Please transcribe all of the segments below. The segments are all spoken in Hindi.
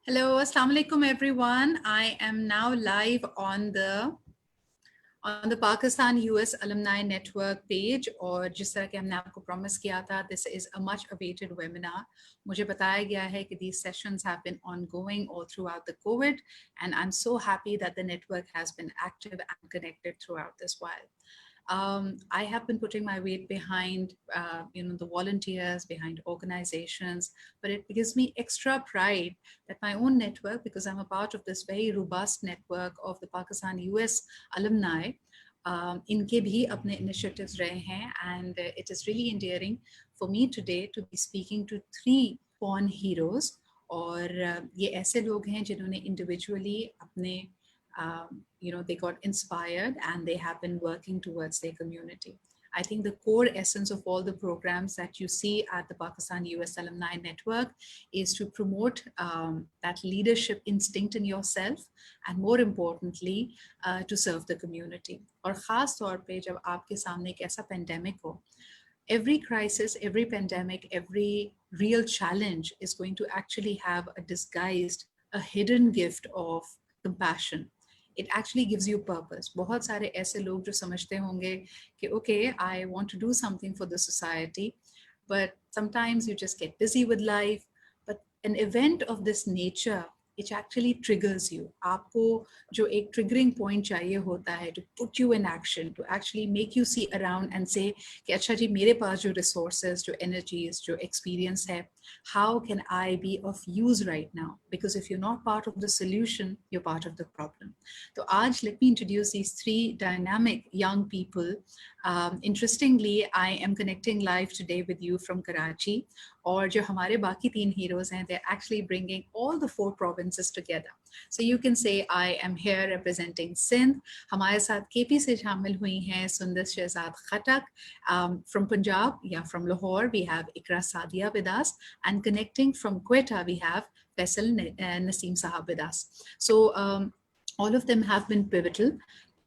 Hello, Assalamu alaikum everyone. I am now live on the Pakistan US Alumni Network page और जिस तरह कि हमने आपको promise किया था, this is a much awaited webinar. मुझे बताया गया है कि these sessions have been ongoing all throughout the COVID, and I'm so happy that the network has been active and connected throughout this while. I have been putting my weight behind, the volunteers, behind organizations, but it gives me extra pride that my own network, because I'm a part of this very robust network of the Pakistan US alumni, इनके भी अपने initiatives रहे हैं, and it is really endearing for me today to be speaking to 3 pawn heroes. और ये ऐसे लोग हैं जिन्होंने individually अपने they got inspired and they have been working towards their community. I think the core essence of all the programs that you see at the Pakistan US Alumni Network is to promote that leadership instinct in yourself, and more importantly, to serve the community. और ख़ास तौर पे जब आपके सामने एक ऐसा pandemic हो, every crisis, every pandemic, every real challenge is going to actually have a hidden gift of compassion. It actually gives you purpose. बहुत सारे ऐसे लोग जो समझते होंगे कि okay, I want to do something for the society, but sometimes you just get busy with life. But an event of this nature, it actually triggers you. आपको जो एक triggering point चाहिए होता है to put you in action, to actually make you see around and say कि अच्छा जी मेरे पास जो resources, जो energies, जो experience है, how can I be of use right now? Because if you're not part of the solution, you're part of the problem. So आज let me introduce these 3 dynamic young people. Interestingly, I am connecting live today with you from Karachi. और जो हमारे बाकी 3 heroes हैं, they're actually bringing all the 4 provinces together. So you can say I am here representing Sindh. हमारे साथ KP से शामिल हुई हैं सुंदर शहजाद खटक. From Punjab, from Lahore, we have Ikra Sadia with us. And connecting from Quetta, we have Faisal Naseem Sahab with us. So all of them have been pivotal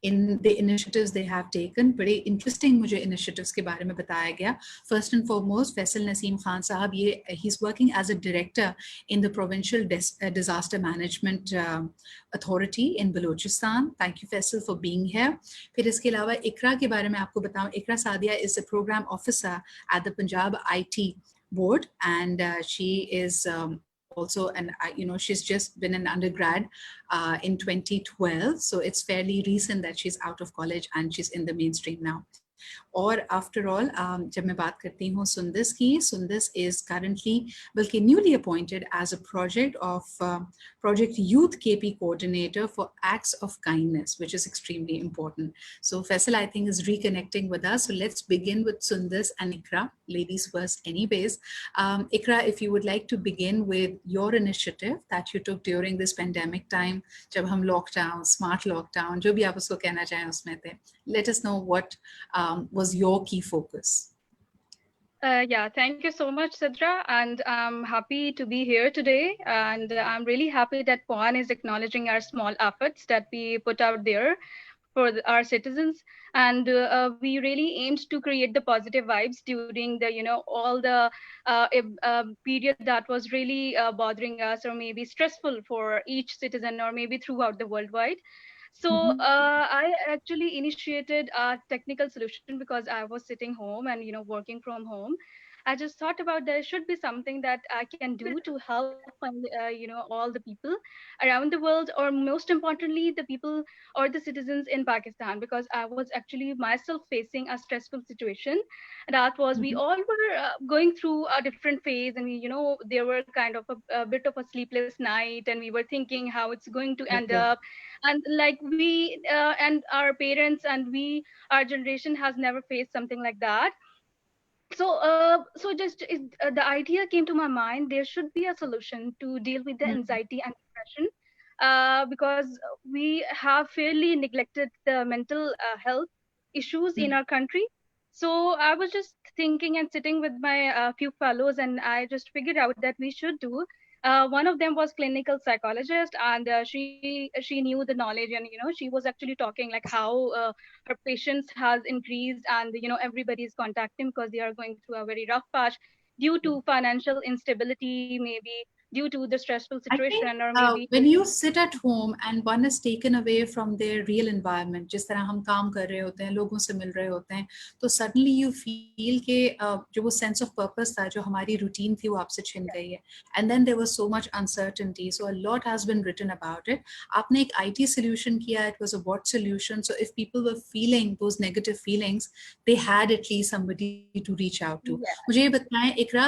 in the initiatives they have taken. बड़े interesting मुझे initiatives के बारे में बताया गया. First and foremost, Faisal Naseem Khan साहब, he's working as a director in the Provincial Disaster Management Authority in Balochistan. Thank you, Faisal, for being here. फिर इसके अलावा इकरा के बारे में आपको बताऊं, इकरा Sadia is a program officer at the Punjab IT board, and she is also, and she's just been an undergrad in 2012, so it's fairly recent that she's out of college and she's in the mainstream now. और आफ्टर ऑल जब मैं बात करती हूँ सुंदस की, सुंदस इज करंटली बल्कि newly appointed as a project youth KP coordinator for acts of kindness, which is extremely important. So Faisal, I think, is reconnecting with us. So let's begin with Sundas and Ikra, ladies first anyways. Ikra, if you would like to begin with your initiative that you took during this pandemic time, जब हम lockdown, smart lockdown, जो भी आप उसको कहना चाहें उसमें थे, let us know what was your key focus. Yeah, thank you so much, Sidra, and I'm happy to be here today. And I'm really happy that Puan is acknowledging our small efforts that we put out there for our citizens. And we really aimed to create the positive vibes during the, all the period that was really bothering us, or maybe stressful for each citizen, or maybe throughout the worldwide. So I actually initiated a technical solution because I was sitting home and working from home. I just thought about there should be something that I can do to help all the people around the world, or most importantly the people or the citizens in Pakistan, because I was actually myself facing a stressful situation. That was, we all were going through a different phase, and there were kind of a bit of a sleepless night, and we were thinking how it's going to end up. And like we and our parents and our generation has never faced something like that. So the idea came to my mind, there should be a solution to deal with the anxiety and depression, because we have fairly neglected the mental health issues in our country. So I was just thinking and sitting with my few fellows, and I just figured out that we should do. One of them was clinical psychologist, and she knew the knowledge, and she was actually talking like how her patients has increased, and everybody is contacting because they are going through a very rough patch due to financial instability, maybe due to the stressful I think situation, or maybe when you sit at home and one is taken away from their real environment, जिस तरह हम काम कर रहे होते हैं, लोगों से मिल रहे होते हैं, तो suddenly you feel कि जो वो sense of purpose था, जो हमारी routine थी, वो आपसे छिन गई है. And then there was so much uncertainty. So a lot has been written about it. आपने एक IT solution किया, it was a what solution. So if people were feeling those negative feelings, they had at least somebody to reach out to. मुझे ये बताएं इकरा,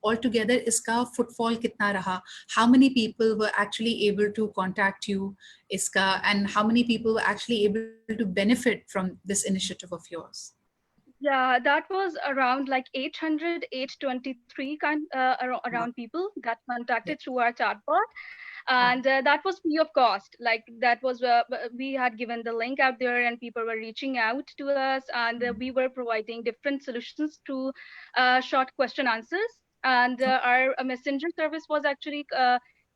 altogether इसका footfall कितना रहा? How many people were actually able to contact you, Iska, and how many people were actually able to benefit from this initiative of yours? Yeah, that was around like 800, 823 around people that contacted through our chatbot. And that was free of cost. Like that was, we had given the link out there and people were reaching out to us, and we were providing different solutions through short question answers. And our messenger service was actually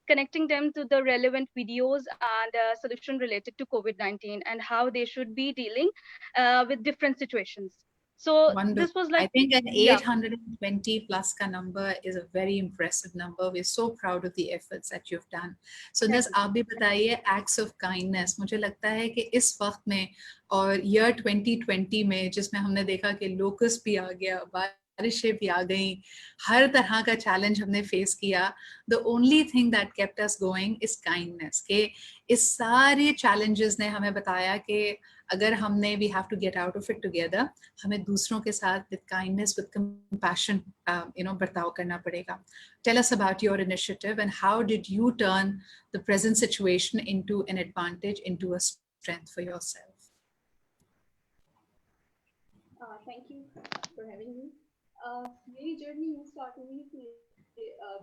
connecting them to the relevant videos and solution related to COVID-19 and how they should be dealing with different situations. So Wonderful. this was like, I think an yeah. 820 plus ka number is a very impressive number. We're so proud of the efforts that you've done. So Naz, आप भी बताइए acts of kindness. मुझे लगता है कि इस वक्त में और year 2020 में जिसमें हमने देखा कि locust भी आ गया, बारिशें भी आ गई, हर तरह का challenge हमने face किया. The only thing that kept us going is kindness. कि इस सारे challenges ने हमें बताया कि अगर हमने we have to get out of it together, हमें दूसरों के साथ with kindness, with compassion, बर्ताव करना पड़ेगा. Tell us about your initiative and how did you turn the present situation into an advantage, into a strength for yourself? Thank you for having me. मेरी journey start हुई थी.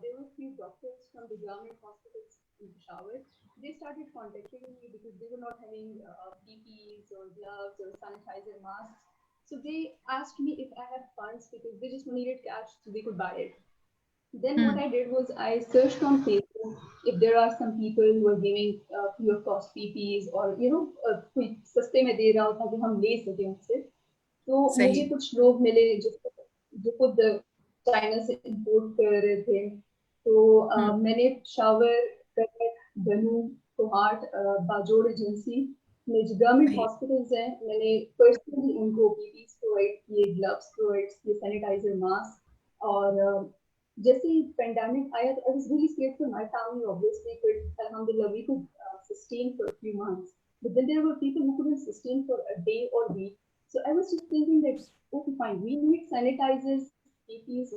There were a few doctors from the government hospitals in Peshawar. They started contacting me because they were not having PPEs or gloves or sanitizer masks. So they asked me if I had funds because they just needed cash so they could buy it. Then what I did was I searched on Facebook if there are some people who are giving free of cost PPEs or कोई सस्ते में दे रहा हो ताकि हम ले सकें उनसे. तो मुझे कुछ लोग मिले जो खुद चाइना से इंपोर्ट कर रहे थे. तो मैंने शावर, बनू, कोहाट, बाजोड़ एजेंसी में जो गवर्नमेंट हॉस्पिटल्स हैं, मैंने पर्सनली उनको पीपीईज प्रोवाइड किए, ग्लव्स प्रोवाइड किए, सैनिटाइजर, मास्क. और जैसे ही पेंडेमिक आया तो I was really scared for my family obviously, but अल्हम्दुलिल्लाह we could sustain for a few months. But then there were people who couldn't sustain for a day or week. So I was just thinking that, okay, fine, we need sanitizers, PPEs,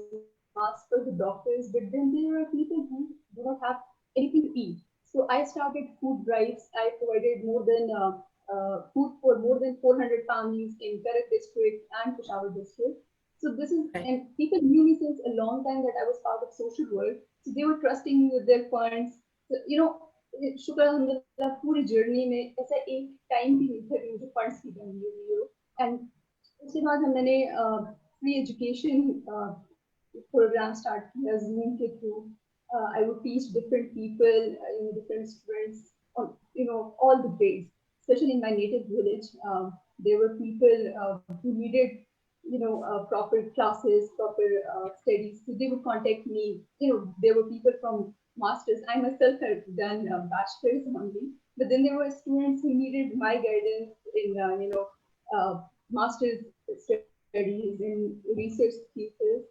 masks for the doctors, but then there are people who do not have anything to eat. So I started food drives. I provided more than food for more than 400 families in Karak district and Peshawar district. So this is, and people knew me since a long time that I was part of social work. So they were trusting me with their funds. So, शुक्र अल्हम्दुलिल्लाह पूरी जर्नी में ऐसा एक टाइम भी नहीं था कि मुझे फंड्स की कमी हुई हो. एंड उसके बाद मैंने फ्री एजुकेशन प्रोग्राम स्टार्ट किया Zoom के through. I would teach different people, different students on all the grades. Especially in my native village, there were people who needed proper classes, proper studies. So they would contact me. There were people from masters. I myself had done bachelor's only, but then there were students who needed my guidance in master's studies in research thesis.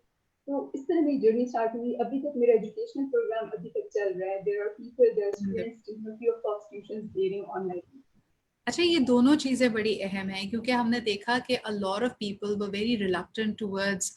तो इस तरह मेरी जर्नी स्टार्ट हुई. अभी तक मेरा एजुकेशनल प्रोग्राम अभी तक चल रहा है. There are people, there are students in free of cost tuitions giving online. अच्छा, ये दोनों चीज़ें बड़ी अहम हैं क्योंकि हमने देखा कि a lot of people were very reluctant towards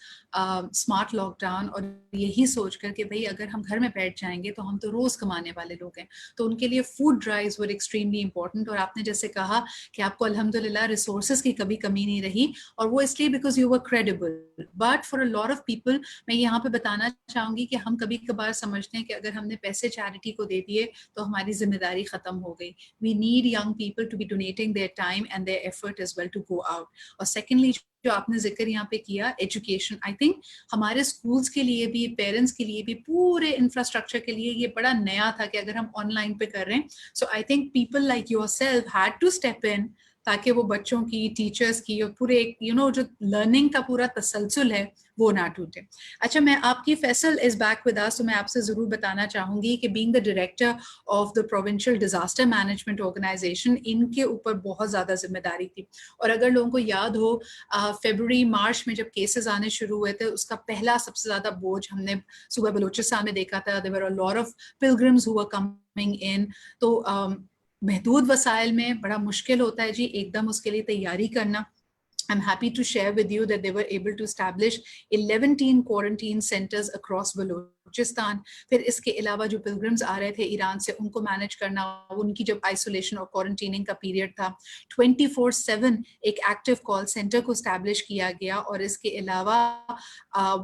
smart lockdown और यही सोच कर कि भाई अगर हम घर में बैठ जाएंगे तो हम तो रोज़ कमाने वाले लोग हैं, तो उनके लिए food drives were extremely important. और आपने जैसे कहा कि आपको अल्हम्दुलिल्लाह रिसोर्सेज की कभी कमी नहीं रही, और वो इसलिए because you were credible. But for a lot of people, मैं यहाँ पे बताना चाहूँगी कि हम कभी कभार समझते हैं कि अगर हमने पैसे चैरिटी को दे दिए तो हमारी जिम्मेदारी ख़त्म हो गई. We need young people to be donating their time and their effort as well to go out. और secondly जो आपने जिक्र यहाँ पे किया, एजुकेशन, आई थिंक हमारे स्कूल्स के लिए भी, पेरेंट्स के लिए भी, पूरे इंफ्रास्ट्रक्चर के लिए ये बड़ा नया था कि अगर हम ऑनलाइन पे कर रहे हैं. So I think people like yourself had to step in ताकि वो बच्चों की, टीचर्स की और पूरे एक जो लर्निंग का पूरा तसलसल है वो ना टूटे। अच्छा, मैं आपकी Faisal is back with us, तो मैं आपसे ज़रूर बताना चाहूँगी कि being the director of the provincial disaster management organisation, इनके ऊपर बहुत ज़्यादा जिम्मेदारी थी। और अगर लोगों को याद हो, फरवरी मार्च में जब केसेस आने शुरू हुए थे, उसका पहला सबसे ज़्यादा बोझ हमने सुबह बलूचिस्तान में देखा था। There were a lot of pilgrims who were coming in. तो महदूद वसाइल में बड़ा मुश्किल होता है जी एकदम उसके लिए तैयारी करना। I'm happy to share with you that they were able to establish 11 quarantine centers across Balochistan. फिर इसके अलावा जो पिलग्रिम्स आ रहे थे ईरान से, उनको मैनेज करना, उनकी जब आइसोलेशन और क्वारंटीनिंग का पीरियड था, 24/7 एक एक्टिव कॉल सेंटर को स्टैब्लिश किया गया। और इसके अलावा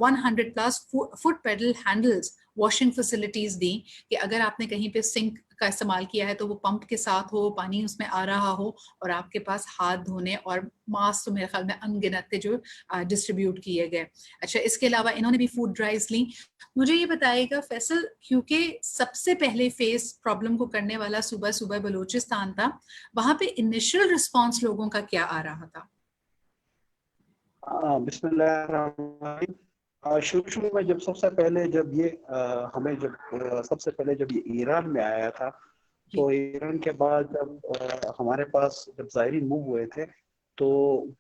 100+ foot pedal handles washing facilities दी कि अगर आपने कहीं पे सिंक का इस्तेमाल किया है तो वो पंप के साथ हो, पानी उसमें आ रहा हो और आपके पास हाथ धोने, और मास्क तो मेरे ख्याल में अनगिनत थे जो डिस्ट्रीब्यूट किए गए। अच्छा, इसके अलावा इन्होंने भी फूड ड्राइव्स ली। मुझे ये बताइएगा फैसल, क्योंकि सबसे पहले फेस प्रॉब्लम को करने वाला सुबह सुबह बलूचिस्तान था, वहां पे इनिशियल रिस्पॉन्स लोगों का क्या आ रहा था? बिस्मिल्लाह। शुरू में जब सबसे पहले जब ये सबसे पहले जब ये ईरान में आया था, तो ईरान के बाद जब हमारे पास जब ज़ायरीन मूव हुए थे तो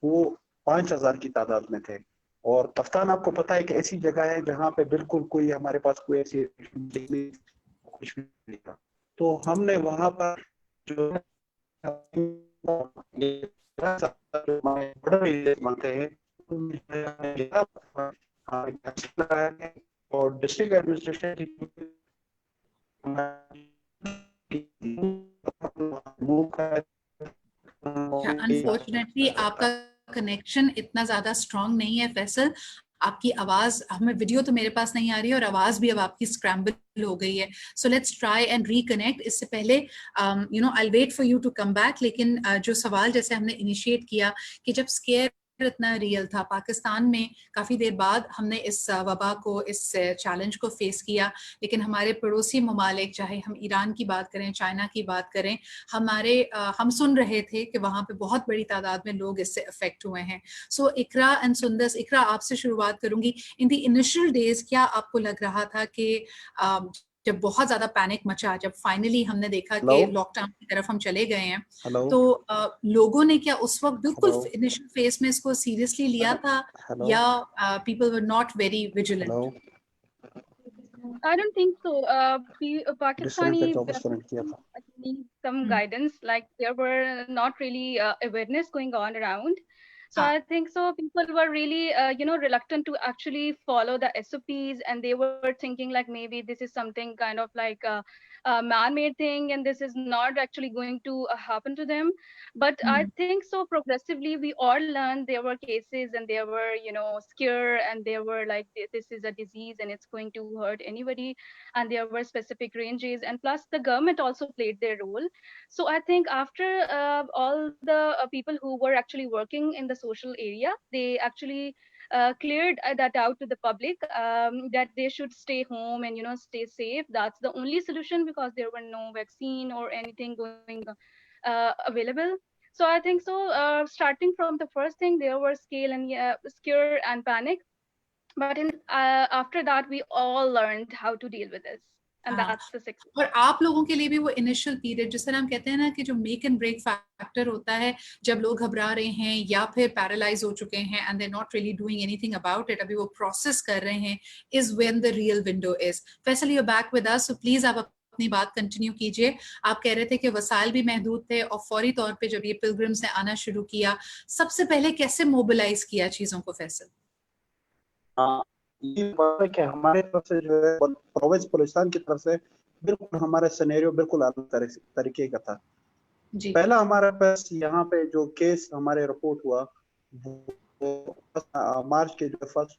वो 5000 की तादाद में थे। और कफ्तान आपको पता है कि ऐसी जगह है जहाँ पे बिल्कुल कोई हमारे पास कोई ऐसी कुछ भी नहीं था। तो हमने वहाँ पर जो मानते हैं और डिस्ट्रिक्ट एडमिनिस्ट्रेशन अनफॉर्चुनेटली आपका कनेक्शन इतना ज्यादा स्ट्रांग नहीं है फैसल। आपकी आवाज, हमें वीडियो तो मेरे पास नहीं आ रही है और आवाज भी अब आपकी स्क्रैम्बल हो गई है। So let's try and reconnect. इससे पहले I wait for you to come back. लेकिन जो सवाल जैसे हमने इनिशिएट किया कि जब स्केयर इतना रियल था, पाकिस्तान में काफी देर बाद हमने इस वबा को, इस चैलेंज को फेस किया, लेकिन हमारे पड़ोसी ममालिक, चाहे हम ईरान की बात करें, चाइना की बात करें, हम सुन रहे थे कि वहां पे बहुत बड़ी तादाद में लोग इससे अफेक्ट हुए हैं। सो इकरा एंड सुंदस, इकरा आपसे शुरुआत करूंगी। इन द इनिशियल डेज क्या आपको लग रहा था कि जब बहुत ज्यादा पैनिक मचा, जब फाइनली हमने देखा कि लॉकडाउन की तरफ हम चले गए हैं, तो लोगों ने क्या उस वक्त बिल्कुल इनिशियल फेज में इसको सीरियसली लिया था या people were not very vigilant? I don't think so. Pakistani need some guidance. Like there were not really awareness going on around. So I think so people were really, reluctant to actually follow the SOPs, and they were thinking like maybe this is something kind of like a man-made thing, and this is not actually going to happen to them. But I think so progressively we all learned there were cases, and there were, scare, and there were like this is a disease and it's going to hurt anybody, and there were specific ranges, and plus the government also played their role. So I think after all the people who were actually working in the social area, they actually cleared that out to the public, that they should stay home and stay safe. That's the only solution, because there were no vaccine or anything going available. So I think so starting from the first thing, there were scare and panic, but after that we all learned how to deal with this, and that's the success. और आप लोगों के लिए भी वो इनिशियल पीरियड, जिस तरह हम कहते हैं ना कि जो मेक एंड ब्रेक फैक्टर होता है, जब लोग घबरा रहे हैं या फिर पैरालाइज हो चुके हैं and they not really doing anything about it, अभी वो प्रोसेस कर रहे हैं, is when the real window is. Faisal, you are back with us, so please आप अपनी बात कंटिन्यू कीजिए। आप कह रहे थे कि वसाइल भी महदूद थे और फौरी तौर पे जब ये पिलग्रिम्स ने आना शुरू किया, सबसे पहले कैसे मोबिलाइज किया चीजों को फैसल? ये बात है कि हमारे तरफ से जो है प्रोविंस बलूचिस्तान की तरफ से बिल्कुल हमारा सिनेरियो बिल्कुल अलग तरीके का था। पहला हमारे पास यहाँ पे जो केस हमारे रिपोर्ट हुआ वो मार्च के जो फर्स्ट,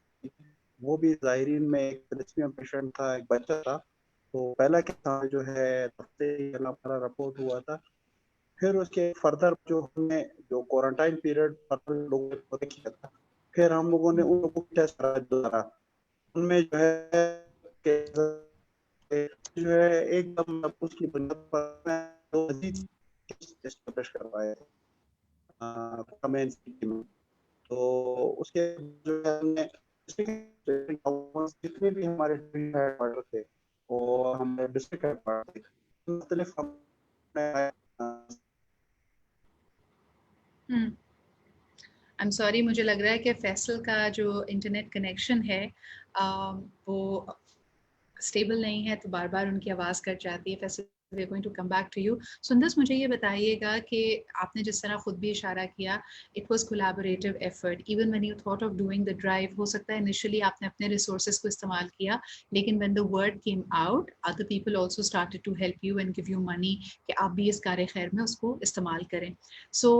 वो भी ज़ाहिरीन में एक थैलेसीमिया पेशेंट था, एक बच्चा था। तो पहला केस जो है हमारा रिपोर्ट हुआ था। फिर उसके फर्दर जो हमने जो क्वारंटाइन पीरियड लोगों को किया था, फिर हम लोगों ने उन लोगों को टेस्ट करा, उनमें जो है एकदम उसकी बुनियाद पर एस्टैब्लिश करवाए। मेन सिटी में। तो उसके जो है हमने जितने भी हमारे हेडक्वार्टर थे वो हमारे डिस्ट्रिक्ट हेडक्वार्टर थे, मुख्तलिफ आई एम सॉरी, मुझे लग रहा है कि फैसल का जो इंटरनेट कनेक्शन है वो स्टेबल नहीं है, तो बार बार उनकी आवाज़ कट जाती है। Faisal, we are going to come back to you. Sundas, मुझे ये बताइएगा कि आपने जिस तरह खुद भी इशारा किया, it was collaborative effort even when you thought of doing the drive. हो सकता है इनिशियली आपने अपने रिसोर्सेज को इस्तेमाल किया, लेकिन when the word came out other people also started to help you and give you money कि आप भी इस कार्य खैर में उसको इस्तेमाल करें। सो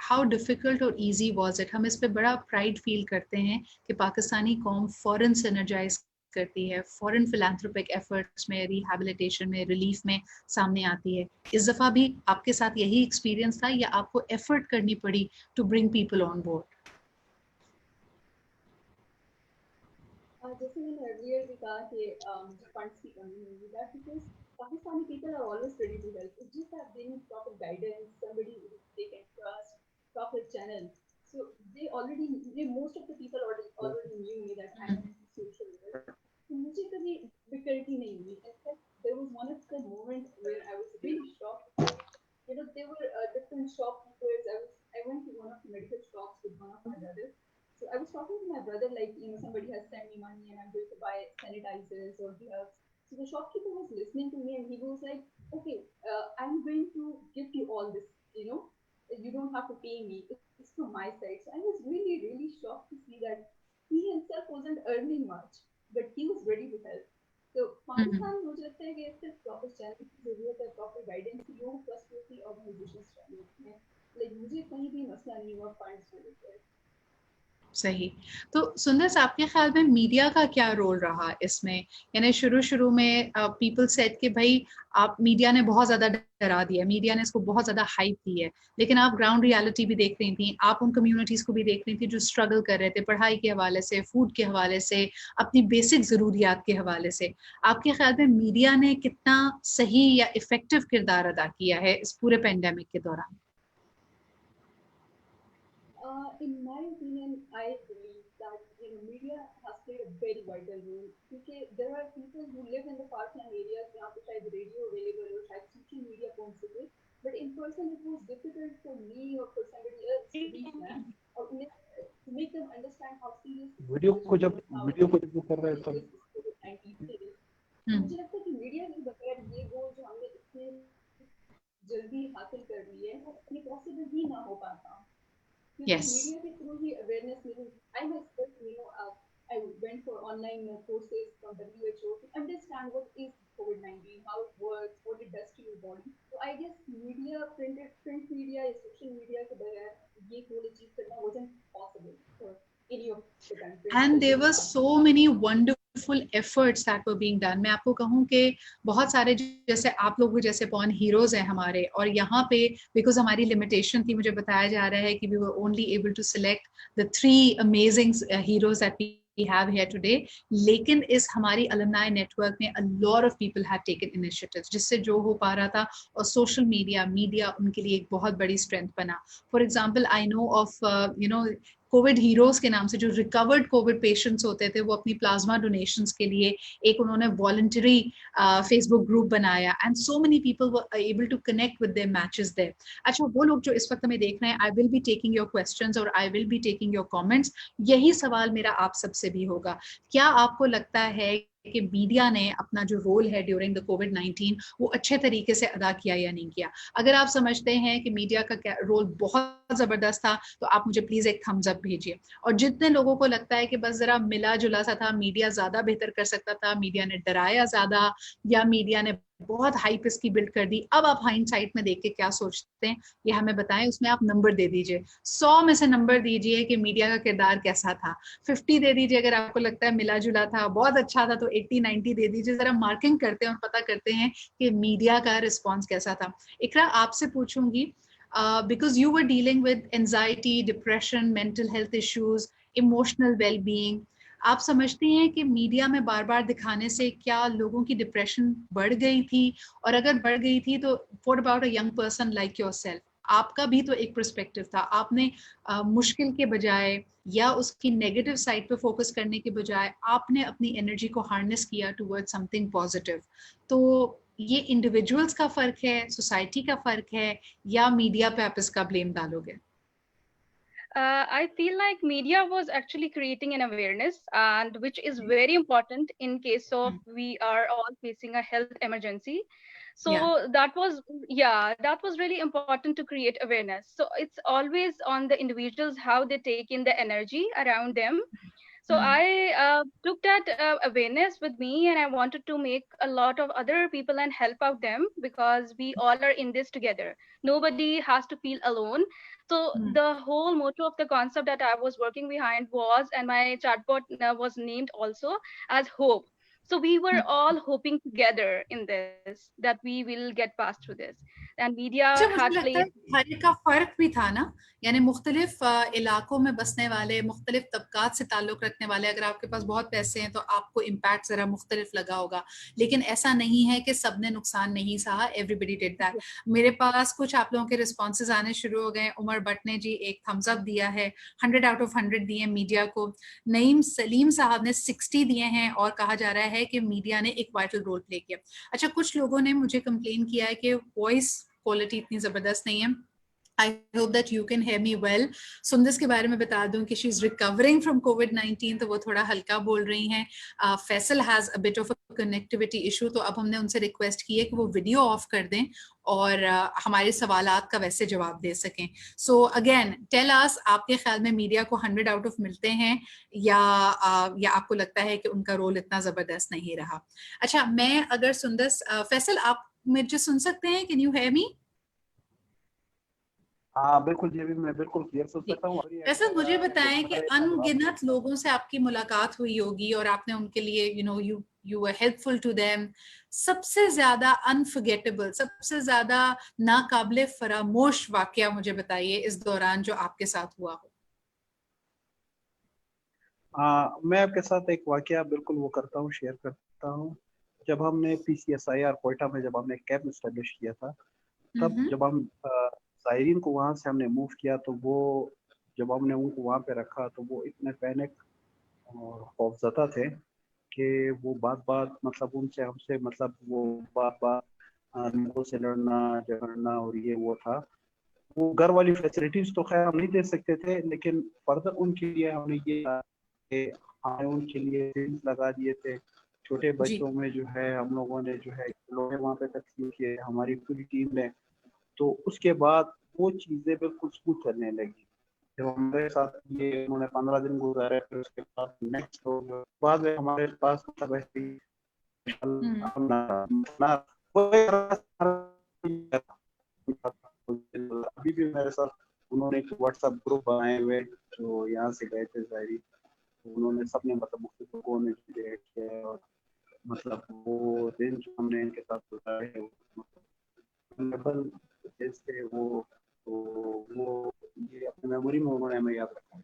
हाउ डिफिकल्ट और ईजी वाज इट? हम इस पे बड़ा प्राइड फील करते हैं कि पाकिस्तानी कौम फॉरेन सिनर्जाइज करती है, फॉरेन फिलैंथ्रोपिक एफर्ट्स में, रिहैबिलिटेशन में, रिलीफ में सामने आती है। इस दफा भी आपके साथ यही एक्सपीरियंस था या आपको एफर्ट करनी पड़ी to bring people on board? जैसे मैंने अर्लियर भी कहा कि फंड्स की कमी होगी, that because Pakistani people are always ready to help, it's just that they need proper guidance, somebody they can trust, proper channel. So most of the people already knew me that I am into social work. तो मुझे कभी डिफिकल्टी नहीं हुई। In fact, there was one of the moment where I was really shocked. There were different shopkeepers. I went to one of the medical shops with one of my brothers. So I was talking to my brother, like, somebody has sent me money and I'm going to buy sanitizers or gloves. So the shopkeeper was listening to me and he was like, okay, I'm going to give you all this, you don't have to pay me. It's from my side. So I was really, really shocked to see that he himself wasn't earning much, but he was ready to help. तो पाकिस्तान में मुझे लगता है कि सिर्फ प्रॉपर चैनल की जरूरत है, प्रॉपर गाइडेंस की, लोग ट्रस्टवर्दी ऑर्गेनाइजेशंस चाहिए हैं। लाइक मुझे कहीं भी मसला नहीं हुआ फंड्स को लेकर। सही। तो सुंदर, आपके ख्याल में मीडिया का क्या रोल रहा इसमें? यानी शुरू में पीपल सेड कि भाई आप, मीडिया ने बहुत ज्यादा डरा दिया, मीडिया ने इसको बहुत ज्यादा हाइप दी है, लेकिन आप ग्राउंड रियलिटी भी देख रही थी, आप उन कम्युनिटीज को भी देख रही थी जो स्ट्रगल कर रहे थे पढ़ाई के हवाले से, फूड के हवाले से, अपनी बेसिक जरूरियात के हवाले से। आपके ख्याल में मीडिया ने कितना सही या इफेक्टिव किरदार अदा किया है इस पूरे पेंडेमिक के दौरान? In my opinion, I believe that media has played a very vital role, because there are people who live in the farmland areas जहाँ पे शायद रेडियो अवेलेबल हो, शायद सोशल मीडिया पहुँच सके, but in person it was difficult for me or for somebody else to reach them or to make them understand how serious video को जब कर रहे हैं तो मुझे लगता है कि मीडिया के बगैर ये गोल जो हमने इतने जल्दी हासिल कर ली है ये पॉसिबल ही ना हो पाता। Yes. Media के through he awareness milli. I myself, I went for online courses from WHO to understand what is COVID-19, how it works, what it does to your body. So I guess media, print media, social media के बगैर ये goal achieve करना wasn't possible for any of the countries. And there were so many wonderful efforts that were being done. मैं आपको कहूँ कि बहुत सारे, जैसे आप लोग भी जैसे पॉन हीरोज हैं हमारे, और यहाँ पे बिकॉज हमारी लिमिटेशन थी, मुझे बताया जा रहा है कि we were only able to select the 3 amazing heroes that we have here today. लेकिन इस हमारी अलुमनाई नेटवर्क में a lot of people have taken initiatives, जिससे जो हो पा रहा था, और सोशल मीडिया उनके लिए एक बहुत बड़ी स्ट्रेंथ बना। For example, I know of Covid heroes के नाम से जो रिकवर्ड कोविड पेशेंट्स होते थे, वो अपनी प्लाज्मा डोनेशंस के लिए एक उन्होंने वॉलंटरी फेसबुक ग्रुप बनाया, and so many people were able to connect with their matches there. अच्छा, वो लोग जो इस वक्त हमें देख रहे हैं, I will be taking your questions और I will be taking your comments. यही सवाल मेरा आप सबसे भी होगा, क्या आपको लगता है कि मीडिया ने अपना जो रोल है ड्यूरिंग द कोविड-19 वो अच्छे तरीके से अदा किया या नहीं किया? अगर आप समझते हैं कि मीडिया का रोल बहुत जबरदस्त था, तो आप मुझे प्लीज एक थम्स अप भेजिए। और जितने लोगों को लगता है कि बस जरा मिला जुला सा था, मीडिया ज्यादा बेहतर कर सकता था, मीडिया ने डराया ज्यादा, या मीडिया ने बहुत हाइप इसकी बिल्ड कर दी, अब आप हाइंडसाइट में देख के क्या सोचते हैं, ये हमें बताएं। उसमें आप नंबर दे दीजिए, 100 में से नंबर दीजिए कि मीडिया का किरदार कैसा था। 50 दे दीजिए अगर आपको लगता है मिला जुला था, बहुत अच्छा था तो 80-90 दे दीजिए। जरा मार्किंग करते हैं और पता करते हैं कि मीडिया का रिस्पॉन्स कैसा था। इकरा, आपसे पूछूंगी, because you were dealing with anxiety, depression, mental health issues, emotional wellbeing, आप समझती हैं कि मीडिया में बार बार दिखाने से क्या लोगों की डिप्रेशन बढ़ गई थी? और अगर बढ़ गई थी तो what about a young person like yourself, आपका भी तो एक पर्सपेक्टिव था, आपने मुश्किल के बजाय या उसकी नेगेटिव साइड पे फोकस करने के बजाय आपने अपनी एनर्जी को हार्नेस किया टुवर्ड्स समथिंग पॉजिटिव। तो ये इंडिविजुअल्स का फर्क है, सोसाइटी का फर्क है, या मीडिया पे आप इसका ब्लेम डालोगे? I feel like media was actually creating an awareness, and which is very important in case of we are all facing a health emergency. So Yeah. that was really important to create awareness. So it's always on the individuals how they take in the energy around them. So I took that awareness with me, and I wanted to make a lot of other people and help out them, because we all are in this together. Nobody has to feel alone. So the whole motto of the concept that I was working behind was, and my chatbot was named also as hope. So we were all hoping together in this that we will get past through this. And media अच्छा, मुझे had लगता है played. हर एक का फर्क भी था ना, यानी मुख्तलिफ इलाकों में बसने वाले, मुख्तलिफ तबकात से ताल्लुक रखने वाले, अगर आपके पास बहुत पैसे हैं तो आपको इम्पैक्ट जरा मुख्तलिफ लगा होगा, लेकिन ऐसा नहीं है कि सबने नुकसान नहीं सहा, एवरीबडी डिड दैट। मेरे पास कुछ आप लोगों के रिस्पॉन्सेज आने शुरू हो गए। उमर भट्ट ने जी एक थम्स अप दिया है, 100 आउट ऑफ 100 दिए मीडिया को। नईम सलीम साहब ने 60 दिए हैं और कहा जा रहा है कि मीडिया ने एक वाइटल रोल प्ले किया। अच्छा, कुछ लोगों ने मुझे कंप्लेन किया है कि वॉइस क्वालिटी इतनी जबरदस्त नहीं है। I hope that you can hear me well. Sundas के बारे में बता दूं कि she is recovering from COVID-19, तो वो थोड़ा हल्का बोल रही हैं। Faisal has a bit of a connectivity issue, तो अब हमने उनसे रिक्वेस्ट की है कि वो वीडियो ऑफ कर दें और हमारे सवालात का वैसे जवाब दे सकें। So again, tell us, आपके ख्याल में मीडिया को 100 आउट ऑफ मिलते हैं या आपको लगता है कि उनका रोल इतना जबरदस्त नहीं रहा? अच्छा, मैं अगर सुंदस, फैसल आप मुझे सुन सकते हैं? Can you hear me? हाँ बिल्कुल, ये भी मैं बिल्कुल क्लियर सुन सकता हूँ। वैसे मुझे बताएं कि अनगिनत लोगों से आपकी मुलाकात हुई होगी और आपने उनके लिए you were helpful to them. सबसे ज्यादा अनफॉरगेटेबल, सबसे ज्यादा नाकाबिले फरामोश वाकया मुझे बताइए इस दौरान जो आपके साथ हुआ हो। मैं आपके साथ एक वाकया बिल्कुल वो करता हूँ, शेयर करता हूँ। जब हमने PCSIR कोयटा में जब हमने कैंप एस्टेब्लिश किया था, तब जब हम ज़ायरीन को वहाँ से हमने मूव किया, तो वो जब हमने उनको वहाँ पे रखा तो वो इतने पैनिक और खौफज़दा थे कि वो बात मतलब उनसे हमसे मतलब वो बात लोगों से लड़ना झगड़ना और ये वो था। वो घर वाली फैसिलिटीज तो खैर हम नहीं दे सकते थे, लेकिन फर्दर उनके लिए हमने ये हमने उनके लिए टेंट लगा दिए थे। छोटे बच्चों में जो है हम लोगों ने जो है लोग वहाँ पे तकसीम किए, हमारी पूरी टीम ने। तो उसके बाद वो चीज़ें बिल्कुल स्मूथ चलने लगी। जब हमारे साथ ये उन्होंने 15 दिन गुजारे, फिर उसके बाद नेक्स्ट बाद में हमारे पास मतलब ऐसी अभी भी मेरे साथ उन्होंने एक व्हाट्सएप ग्रुप बनाए हुए जो यहाँ से गए थे ज़ायरी, उन्होंने सबने मतलब मुख्तलिफ लोगों ने किया और मतलब वो दिन जो हमने इनके साथ गुजारे मतलब जैसे वो ये अपनी मेमोरी में उन्होंने हमें याद रखा।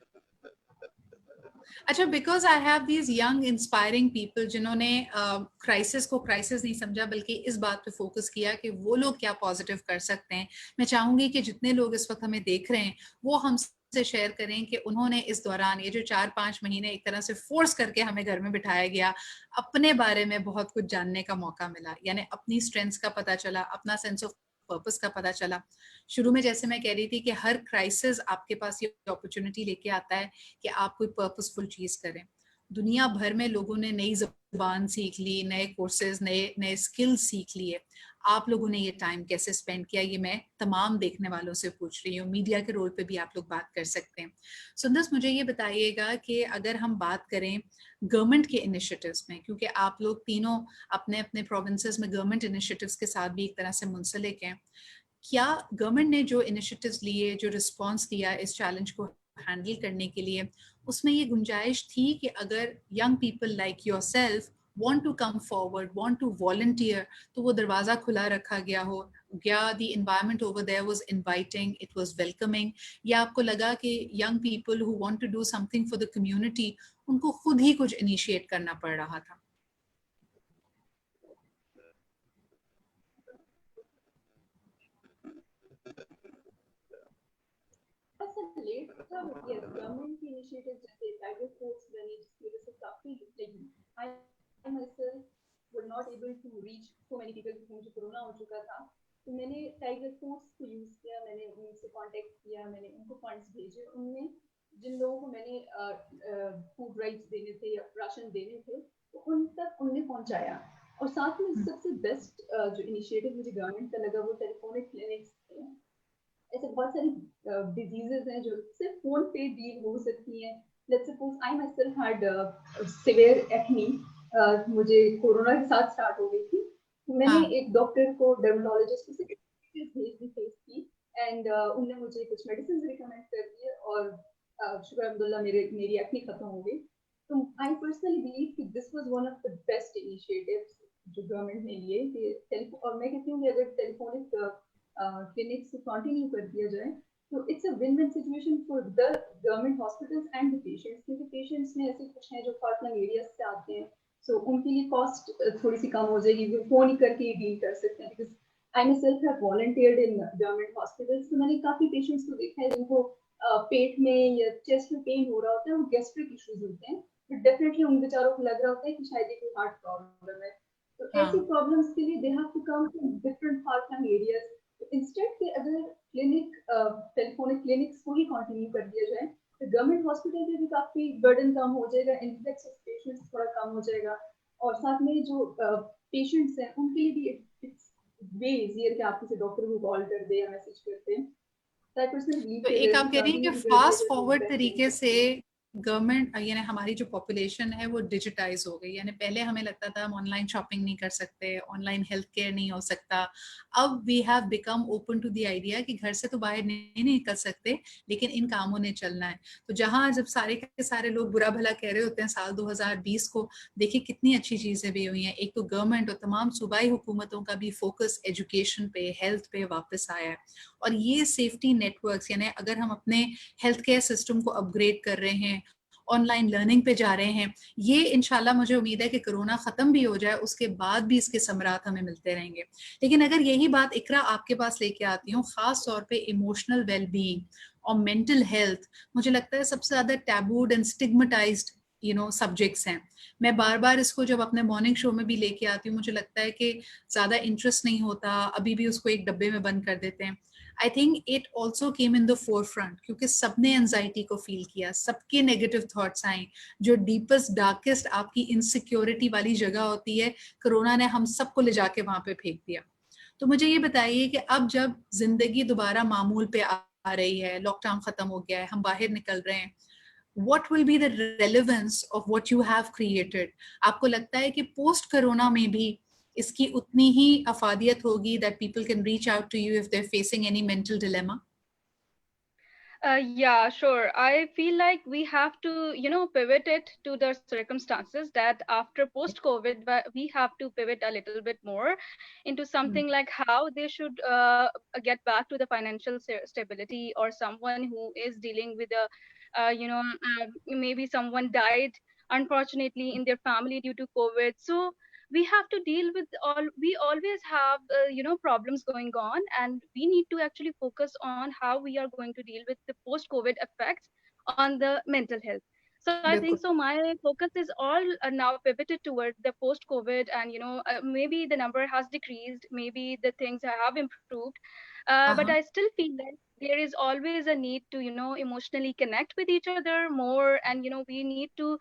अच्छा, because I have these young inspiring people जिन्होंने क्राइसिस को क्राइसिस नहीं समझा, बल्कि इस बात पे फोकस किया कि वो लोग क्या पॉजिटिव कर सकते हैं। मैं चाहूंगी कि जितने लोग इस वक्त हमें देख रहे हैं वो हमसे शेयर करें कि उन्होंने इस दौरान, ये जो 4-5 महीने एक तरह से फोर्स करके हमें घर में बिठाया गया, अपने बारे में बहुत कुछ जानने का मौका मिला, यानी अपनी स्ट्रेंथ्स का पता चला, अपना सेंस ऑफ पर्पस का पता चला। शुरू में जैसे मैं कह रही थी कि हर क्राइसिस आपके पास ये अपॉर्चुनिटी लेके आता है कि आप कोई पर्पसफुल चीज करें। दुनिया भर में लोगों ने नई ज़बान सीख ली, नए कोर्सेज, नए स्किल्स सीख लिए। आप लोगों ने ये टाइम कैसे स्पेंड किया, ये मैं तमाम देखने वालों से पूछ रही हूँ। मीडिया के रोल पे भी आप लोग बात कर सकते हैं। सुंदस, मुझे ये बताइएगा कि अगर हम बात करें गवर्नमेंट के इनिशिएटिव्स में, क्योंकि आप लोग तीनों अपने अपने प्रोविंसेस में गवर्नमेंट इनिशिएटिव्स के साथ भी एक तरह से मुंसलिक हैं, क्या गवर्नमेंट ने जो इनिशिएटिव्स लिए, जो रिस्पांस दिया इस चैलेंज को हैंडल करने के लिए, उसमें ये गुंजाइश थी कि अगर young people like yourself want to come forward, want to volunteer, तो वो दरवाजा खुला रखा गया हो, क्या the environment over there was inviting, it was welcoming, या आपको लगा कि young people who want to do something for the community उनको खुद ही कुछ इनिशिएट करना पड़ रहा था? लेट था, बट यस गवर्नमेंट की इनिशिएटिव जैसे टाइगर फोर्स बनी जिसकी वजह से काफी like I myself were not able to reach so many people क्योंकि मुझे कोरोना हो चुका था। तो मैंने टाइगर फोर्स को यूज किया, मैंने उनसे कांटेक्ट किया, मैंने उनको फंड्स भेजे। उनमें जिन लोगों को मैंने फूड राइट्स देने थे या राशन देने थे तो उन तक उनने पहुंचाया। और साथ में सबसे बेस्ट जो इनिशिएटिव मुझे गवर्नमेंट का लगा वो टेलीफोनिक क्लिनिक्स थे। ऐसे बहुत सारी डिजीजेस हैं जो सिर्फ फोन पे डील हो सकती हैं। Let's suppose I my self had severe acne, मुझे कोरोना के साथ स्टार्ट हो गई थी। मैंने एक डॉक्टर को डर्मेटोलॉजिस्ट से भेज दी फेस की एंड उन्होंने मुझे कुछ मेडिसिन रिकमेंड कर दिए और शुक्र अल्हम्दुलिल्लाह मेरी एक्नी खत्म हो गई। तो आई पर्सनली बिलीव कि this was one of the best initiatives जो गवर्नमेंट ने लिए कि और मैं कहती हूँ कि अगर टेलीफोनिक क्लिनिक्स को कंटिन्यू कर दिया जाए तो it's a win win situation for the government hospitals and the patients, क्योंकि पेशेंट्स में ऐसे कुछ हैं जो फार एरिया से आते हैं, सो उनके लिए कॉस्ट थोड़ी सी कम हो जाएगी, वो फोन ही करके ही डील कर सकते हैं। Because I myself have volunteered in government hospitals, तो मैंने काफी पेशेंट्स को देखा है जिनको पेट में या चेस्ट में पेन हो रहा होता है, वो गैस्ट्रिक इश्यूज होते हैं, बट डेफिनेटली उन बेचारों को लग रहा होता है कि शायद ये कोई हार्ट प्रॉब्लम है। तो ऐसी प्रॉब्लम्स के लिए they have to come from different far areas. Instead के अगर क्लिनिक टेलीफोनिक क्लिनिक्स को ही कंटिन्यू कर दिया जाए तो गवर्नमेंट हॉस्पिटल पे भी काफी बर्डन कम हो जाएगा, इन्फ्लक्स ऑफ पेशेंट्स थोड़ा कम हो जाएगा, और साथ में जो पेशेंट्स हैं उनके लिए भी इट्स वे इजियर कि आप किसी डॉक्टर को कॉल कर दे या मैसेज करते हैं। तो एक आप कह रही हैं कि फास्ट फॉरवर्ड तरीके से गवर्नमेंट यानी हमारी जो पॉपुलेशन है वो डिजिटाइज हो गई, यानी पहले हमें लगता था हम ऑनलाइन शॉपिंग नहीं कर सकते, ऑनलाइन हेल्थ केयर नहीं हो सकता। अब we have become open to the idea कि घर से तो बाहर नहीं निकल सकते लेकिन इन कामों ने चलना है। तो जहां जब सारे के सारे लोग बुरा भला कह रहे होते हैं साल 2020 को, देखिए कितनी अच्छी चीजें भी हुई हैं। एक तो गवर्नमेंट और तमाम सूबाई हुकूमतों का भी फोकस एजुकेशन पे, हेल्थ पे वापस आया है, और ये सेफ्टी नेटवर्क्स यानी अगर हम अपने हेल्थ केयर सिस्टम को अपग्रेड कर रहे हैं, ऑनलाइन लर्निंग पे जा रहे हैं, ये इंशाल्लाह मुझे उम्मीद है कि कोरोना खत्म भी हो जाए उसके बाद भी इसके समरात हमें मिलते रहेंगे। लेकिन अगर यही बात इकरा आपके पास लेके आती हूँ, खास तौर पे इमोशनल वेलबींग और मेंटल हेल्थ, मुझे लगता है सबसे ज्यादा टैबूड एंड स्टिग्मेटाइज्ड सब्जेक्ट्स हैं। मैं बार बार इसको जब अपने मॉर्निंग शो में भी लेके आती हूँ मुझे लगता है कि ज्यादा इंटरेस्ट नहीं होता, अभी भी उसको एक डब्बे में बंद कर देते हैं। I think it also came in the four front क्योंकि सबने एंजाइटी को फील किया, सबके नेगेटिव थॉट्स आए, जो डीपेस्ट डार्केस्ट आपकी इनसिक्योरिटी वाली जगह होती है, कोरोना ने हम सबको ले जाके वहां पे फेंक दिया। तो मुझे ये बताइए कि अब जब जिंदगी दोबारा मामूल पे आ रही है, लॉकडाउन खत्म हो गया है, हम बाहर निकल रहे हैं, what will be the relevance of what you have created? आपको लगता है कि पोस्ट कोरोना में भी इसकी उतनी ही अफादियत होगी that people can reach out to you if they're facing any mental dilemma? Yeah, sure. I feel like we have to, pivot it to the circumstances that after post-COVID, we have to pivot a little bit more into something like how they should get back to the financial stability, or someone who is dealing with maybe someone died unfortunately in their family due to COVID. So we have to deal with we always have problems going on, and we need to actually focus on how we are going to deal with the post COVID effects on the mental health. So I think so my focus is all now pivoted towards the post COVID, and maybe the number has decreased, maybe the things have improved, but I still feel that there is always a need to emotionally connect with each other more, and we need to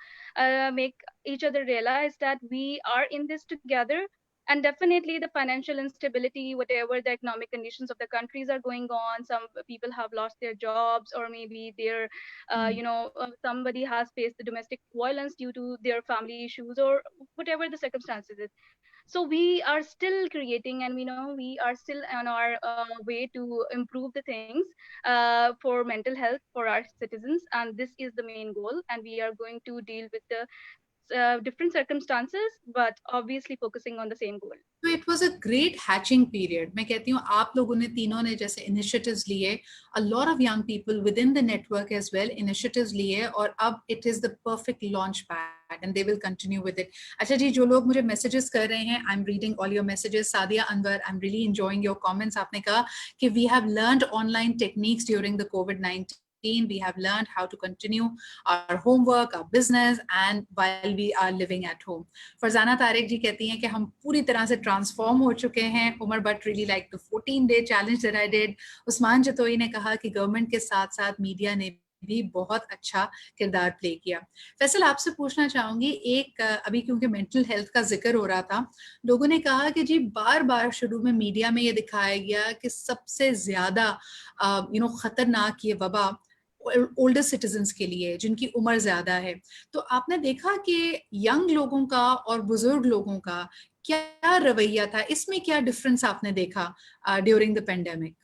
make each other realize that we are in this together. And definitely the financial instability, whatever the economic conditions of the countries are going on, some people have lost their jobs, or maybe their somebody has faced the domestic violence due to their family issues, or whatever the circumstances is. So we are still creating, and we are still on our way to improve the things for mental health for our citizens, and this is the main goal. And we are going to deal with the different circumstances, but obviously focusing on the same goal. So it was a great hatching period. मैं कहती हूँ आप लोगों ने तीनों ने जैसे initiatives लिए, a lot of young people within the network as well initiatives लिए, और अब it is the perfect launch pad and they will continue with it. अच्छा जी, जो लोग मुझे messages कर रहे हैं, I'm reading all your messages. Sadia Anwar, I'm really enjoying your comments. आपने कहा कि we have learned online techniques during the COVID-19 we have learned how to continue our homework, our business, and while we are living at home. Farzana Tariq जी कहती हैं कि हम पूरी तरह से ट्रांसफॉर्म हो चुके हैं. Umar but really like the 14-day challenge that I did. Usman Jatoi ने कहा कि गवर्नमेंट के साथ साथ मीडिया ने भी बहुत अच्छा किरदार प्ले किया. फैसल, आपसे पूछना चाहूंगी, एक अभी क्योंकि मेंटल हेल्थ का जिक्र हो रहा था, लोगों ने कहा कि जी बार बार शुरू में मीडिया में ये दिखाया गया कि सबसे ज्यादा खतरनाक ये वबा ओल्डर सिटीजन्स के लिए, जिनकी उम्र ज्यादा है. तो आपने देखा कि यंग लोगों का और बुजुर्ग लोगों का क्या रवैया था, इसमें क्या डिफरेंस आपने देखा ड्यूरिंग द पेंडेमिक?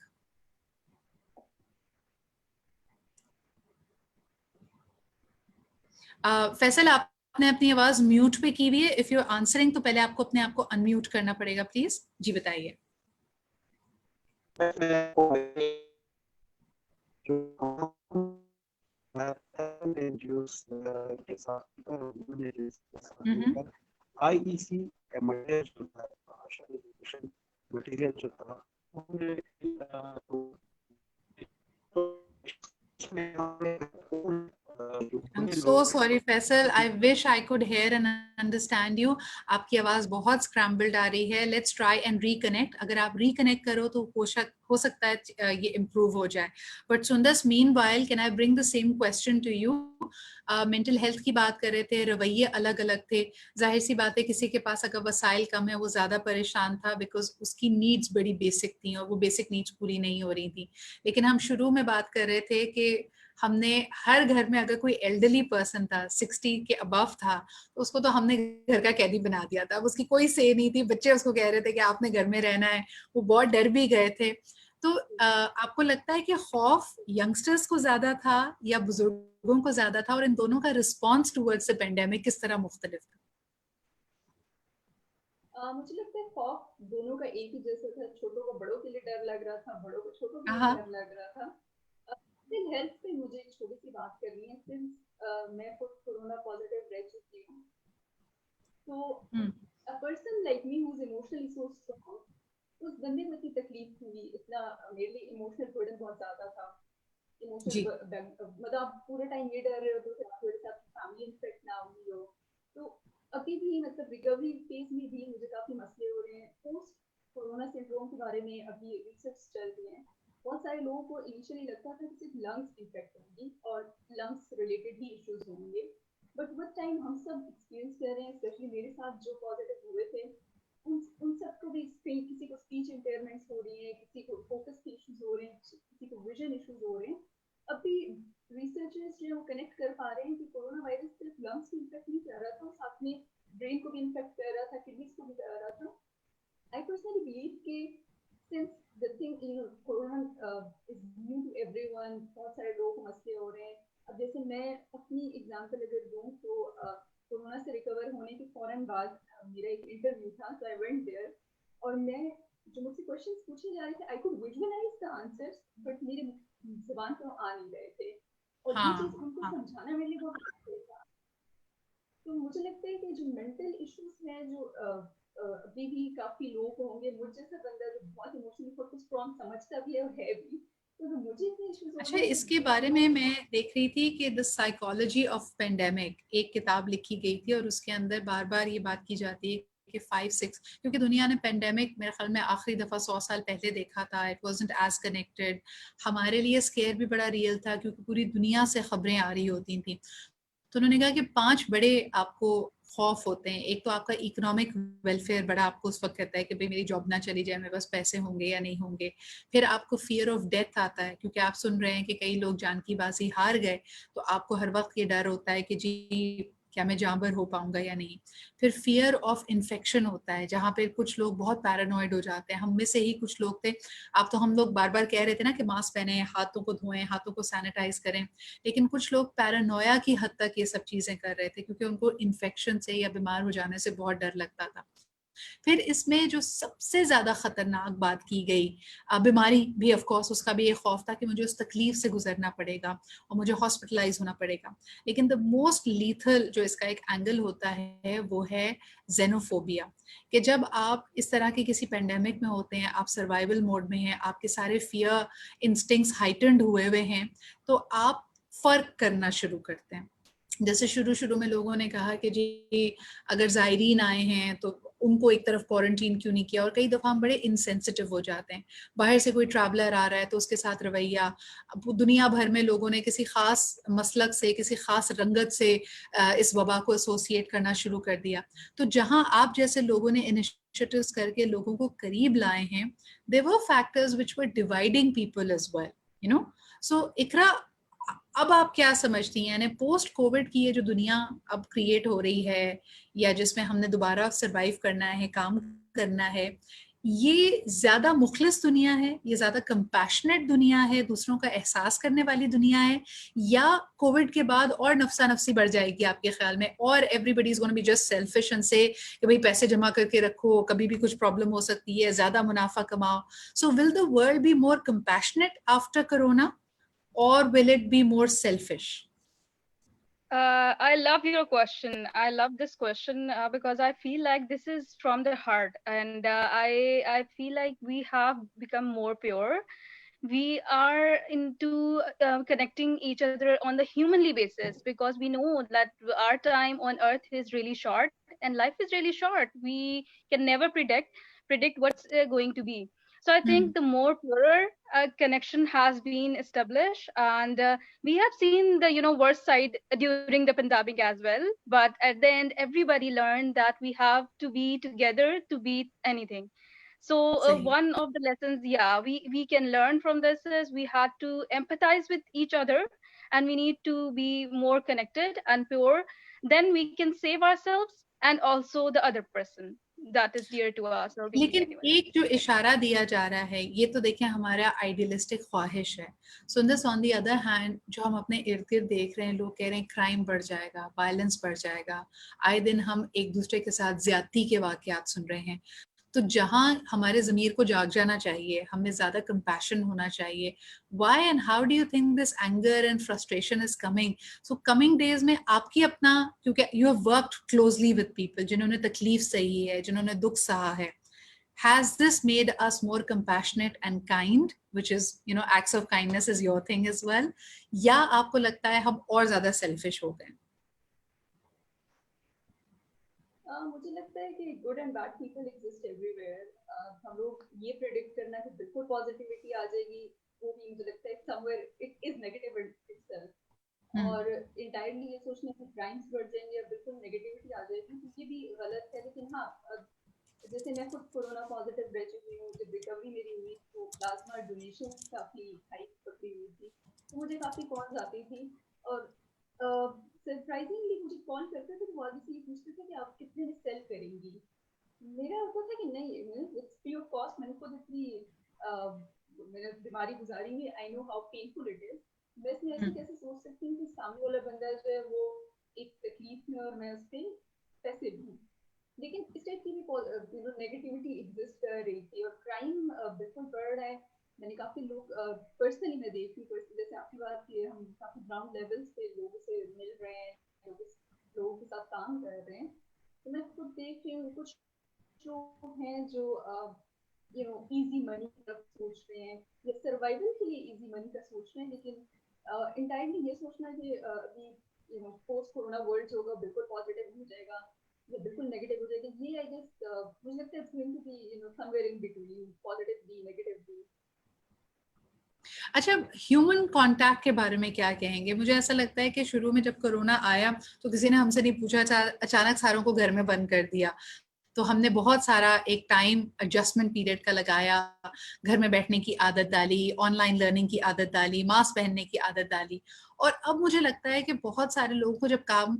फैसल, आपने अपनी आवाज म्यूट पे की हुई है. इफ यू आर आंसरिंग तो पहले आपको अपने आप को अनम्यूट करना पड़ेगा, प्लीज. जी बताइए. आईईसी मटेरियल जो था I'm so sorry, Faisal. I wish I could hear and understand you. आपकी आवाज बहुत scrambled आ रही है. Let's try and reconnect. अगर आप reconnect करो तो हो सकता है ये improve हो जाए. But Sundas, meanwhile, can I bring the same question to you? Mental health की बात कर रहे थे, रवैये अलग अलग थे. जाहिर सी बात है, किसी के पास अगर वसाइल कम है वो ज्यादा परेशान था बिकॉज उसकी नीड्स बड़ी बेसिक थी और वो बेसिक नीड्स पूरी नहीं हो रही थी. लेकिन हम शुरू में बात कर रहे थे कि हमने हर घर में अगर कोई एल्डरली पर्सन था, 60 के अबव था, तो उसको तो हमने घर का कैदी बना दिया था. अब उसकी कोई से नहीं थी. बच्चे उसको कह रहे थे कि आपने घर में रहना है. वो बहुत डर भी गए थे. तो आपको लगता है कि खौफ यंगस्टर्स को ज्यादा था या बुजुर्गों को ज्यादा था, और इन दोनों का रिस्पॉन्स टुवर्ड्स द पेंडेमिक किस तरह मुख्तलिफ था? मुझे लगता है खौफ दोनों का एक ही जैसा था. छोटों को बड़ों के लिए डर लग रहा था, बड़ों को छोटों के लिए डर लग रहा था. मेंटल हेल्थ पे मुझे एक छोटी सी बात करनी है. सिंस मैं खुद कोरोना पॉजिटिव रह चुकी हूँ, तो a person like me who is emotionally so strong, उस बंदे को इतनी तकलीफ हुई, इतना मेरे लिए इमोशनल बर्डन बहुत ज्यादा था. इमोशनल मतलब आप पूरे टाइम ये डर रहे होते थे आपके साथ फैमिली इन्फेक्ट ना हुई हो. तो अभी भी मतलब रिकवरी फेज में भी मुझे काफी मसले हो रहे हैं. पोस्ट कोरोना सिंड्रोम के बारे में अभी रिसर्च चल रही है. बहुत सारे लोगों को इनिशियली लगता था कि सिर्फ लंग्स इन्फेक्ट होंगी और लंग्स रिलेटेड ही इश्यूज होंगे, बट विद टाइम हम सब एक्सपीरियंस कर रहे हैं, स्पेशली मेरे साथ जो पॉजिटिव हुए थे, उन सबको भी किसी को स्पीच इम्पेयरमेंट्स हो रही है, किसी को फोकस के इश्यूज हो रहे हैं, किसी को विजन इश्यूज हो रहे हैं. अभी रिसर्चर्स जो है वो कनेक्ट कर पा रहे हैं कि कोरोना वायरस सिर्फ लंग्स को इन्फेक्ट नहीं कर रहा था, साथ में ब्रेन को भी इन्फेक्ट कर रहा था, किडनीज को भी कर रहा था. आई पर्सनली बिलीव कि since the thing corona is new to everyone, बहुत सारे लोगों को मसले हो रहे हैं. अब जैसे मैं अपनी एग्जांपल अगर दूं तो कोरोना से रिकवर होने के फौरन बाद मेरा एक इंटरव्यू था, so I went there और मैं जो मुझसे क्वेश्चंस पूछे जा रहे थे, I could visualize the answers, but मेरे जुबान पर आ नहीं रहे थे और ये चीज उनको समझाना मेरे लिए बहुत मुश्किल था. तो मुझे लगता है कि जो मेंटल इश्यूज हैं, जो अभी भी काफी लोग होंगे, मुझ जैसा बंदा जो बहुत इमोशनली खुद को स्ट्रॉन्ग समझता भी है और है भी, तो मुझे इतने इश्यूज. अच्छा, इसके बारे में मैं देख रही थी कि द साइकोलॉजी ऑफ पेंडेमिक एक किताब लिखी गई थी और उसके अंदर बार बार ये बात की जाती है कि 5-6, क्योंकि दुनिया ने पेंडेमिक मेरे ख्याल में आखिरी दफा 100 साल पहले देखा था. It wasn't as connected. हमारे लिए स्केयर भी बड़ा रियल था क्योंकि पूरी दुनिया से खबरें आ रही होती थी. तो उन्होंने कहा कि 5 बड़े आपको खौफ होते हैं. एक तो आपका इकोनॉमिक वेलफेयर बड़ा आपको उस वक्त कहता है कि भाई मेरी जॉब ना चली जाए, मेरे पास पैसे होंगे या नहीं होंगे. फिर आपको फियर ऑफ डेथ आता है क्योंकि आप सुन रहे हैं कि कई लोग जान की बाजी हार गए, तो आपको हर वक्त ये डर होता है कि जी क्या मैं जांबर हो पाऊंगा या नहीं. फिर फियर ऑफ इन्फेक्शन होता है जहाँ पे कुछ लोग बहुत पैरानॉइड हो जाते हैं. हम में से ही कुछ लोग थे. आप तो हम लोग बार बार कह रहे थे ना कि मास्क पहने, हाथों को धोएं, हाथों को सैनिटाइज करें, लेकिन कुछ लोग पैरानोया की हद तक ये सब चीजें कर रहे थे क्योंकि उनको इन्फेक्शन से या बीमार हो जाने से बहुत डर लगता था. फिर इसमें जो सबसे ज़्यादा ख़तरनाक बात की गई, बीमारी भी ऑफ कोर्स, उसका भी एक खौफ था कि मुझे उस तकलीफ से गुजरना पड़ेगा और मुझे हॉस्पिटलाइज होना पड़ेगा। लेकिन द मोस्ट लीथल जो इसका एक एंगल होता है वो है जेनोफोबिया, कि जब आप इस तरह के किसी पेंडेमिक में होते हैं, आप सर्वाइवल मोड में हैं, आपके सारे फियर इंस्टिंक्ट्स हाइटेंड हुए हुए हैं, तो आप फर्क करना शुरू करते हैं। जैसे शुरू में लोगों ने कहा कि जी अगर ज़ायरीन आए हैं तो उनको एक तरफ क्वारंटीन क्यों नहीं किया, और कई दफ़ा हम बड़े इनसेंसिटिव हो जाते हैं। बाहर से कोई ट्रैवलर आ रहा है तो उसके साथ रवैया, दुनिया भर में लोगों ने किसी खास मसलक से, किसी खास रंगत से इस वबा को एसोसिएट करना शुरू कर दिया। तो जहां आप जैसे लोगों ने इनिशिएटिव्स करके लोगों को करीब लाए हैं, there were factors which were dividing people as well, you know. So Iqra, अब आप क्या समझती हैं, यानी पोस्ट कोविड की ये जो दुनिया अब क्रिएट हो रही है, या जिसमें हमने दोबारा सरवाइव करना है, काम करना है, ये ज्यादा मुखलिस दुनिया है, ये ज्यादा कंपैशनेट दुनिया है, दूसरों का एहसास करने वाली दुनिया है, या कोविड के बाद और नफसा नफसी बढ़ जाएगी आपके ख्याल में, और everybody is gonna be just selfish and से कि भाई पैसे जमा करके रखो, कभी भी कुछ प्रॉब्लम हो सकती है, ज्यादा मुनाफा कमाओ। So will the world be more compassionate after corona, or will it be more selfish? I love your question. I love this question because I feel like this is from the heart, and I feel like we have become more pure. We are into connecting each other on the humanly basis because we know that our time on earth is really short and life is really short. We can never predict what's going to be. So I think the more purer connection has been established, and we have seen the worst side during the pandemic as well. But at the end, everybody learned that we have to be together to beat anything. So one of the lessons, yeah, we can learn from this is we had to empathize with each other, and we need to be more connected and pure. Then we can save ourselves and also the other person that is dear to us or we लेकिन anyone. एक जो इशारा दिया जा रहा है, ये तो देखें हमारा आइडियलिस्टिक ख्वाहिश है। So this on the other hand, जो हम अपने इर्द गिर्द देख रहे हैं, लोग कह रहे हैं क्राइम बढ़ जाएगा, वायलेंस बढ़ जाएगा, आए दिन हम एक दूसरे के साथ ज्यादती के वाकयात सुन रहे हैं। तो जहां हमारे ज़मीर को जाग जाना चाहिए, हमें ज़्यादा कंपैशन होना चाहिए, why and how do you think this anger and frustration is coming? So coming days में आपकी अपना, क्योंकि you have worked closely with people जिन्होंने तकलीफ सही है, जिन्होंने दुख सहा है, has this made us more compassionate and kind, which is, acts of kindness is your thing as well, या आपको लगता है हम और ज़्यादा selfish हो गए? मुझे लगता है कि good and bad people exist everywhere. हम लोग ये प्रेडिक्ट करना कि बिल्कुल पॉजिटिविटी आ जाएगी, वो भी मुझे लगता है somewhere it is negative itself. और इंटायरली ये सोचना कि क्राइम्स बढ़ जाएंगे या बिल्कुल नेगेटिविटी आ जाएगी, तो ये भी गलत है। लेकिन हाँ, जैसे मैं खुद कोरोना पॉजिटिव रह चुकी हूँ, जब रिकवरी मेरी हुई तो प्लाज्मा डोनेशन काफ़ी हाई पकड़ी हुई थी, तो मुझे काफ़ी कॉल्स आती थी, और सरप्राइजिंगली मुझे कॉल करते थे तो वादी से ये पूछते थे कि आप कितने में सेल करेंगी। मेरा होता था कि नहीं, इट्स फ्री ऑफ कॉस्ट, मैंने खुद इतनी मैंने बीमारी गुजारी है, I know how painful it is. मैं इसमें ऐसे कैसे सोच सकती हूँ कि सामने वाला बंदा जो है वो एक तकलीफ में और मैं उस पर पैसे दूँ। लेकिन इस टाइप की भी नेगेटिविटी एग्जिस्ट कर रही थी, और क्राइम बिल्कुल बढ़ रहा है। मैंने काफ़ी लोग पर्सनली मैं देखती हूँ, जैसे आपकी बात की, हम काफ़ी ग्राउंड लेवल्स पे लोगों से मिल रहे हैं, लोगों के साथ काम कर रहे हैं, तो मैं खुद देख रही हूँ कुछ जो हैं जो इजी मनी की तरफ सोच रहे हैं या सर्वाइवल के लिए इजी मनी का सोच रहे हैं, लेकिन इंटायरली ये सोचना कि अभी पोस्ट कोरोना वर्ल्ड जो होगा बिल्कुल पॉजिटिव हो जाएगा या बिल्कुल नेगेटिव हो जाएगा, ये आई गेस मुझे लगता है it's going to be somewhere in between, positive भी नेगेटिव भी। अच्छा, ह्यूमन कांटेक्ट के बारे में क्या कहेंगे? मुझे ऐसा लगता है कि शुरू में जब कोरोना आया तो किसी ने हमसे नहीं पूछा, अचानक सारों को घर में बंद कर दिया, तो हमने बहुत सारा एक टाइम एडजस्टमेंट पीरियड का लगाया, घर में बैठने की आदत डाली, ऑनलाइन लर्निंग की आदत डाली, मास्क पहनने की आदत डाली, और अब मुझे लगता है कि बहुत सारे लोगों को जब काम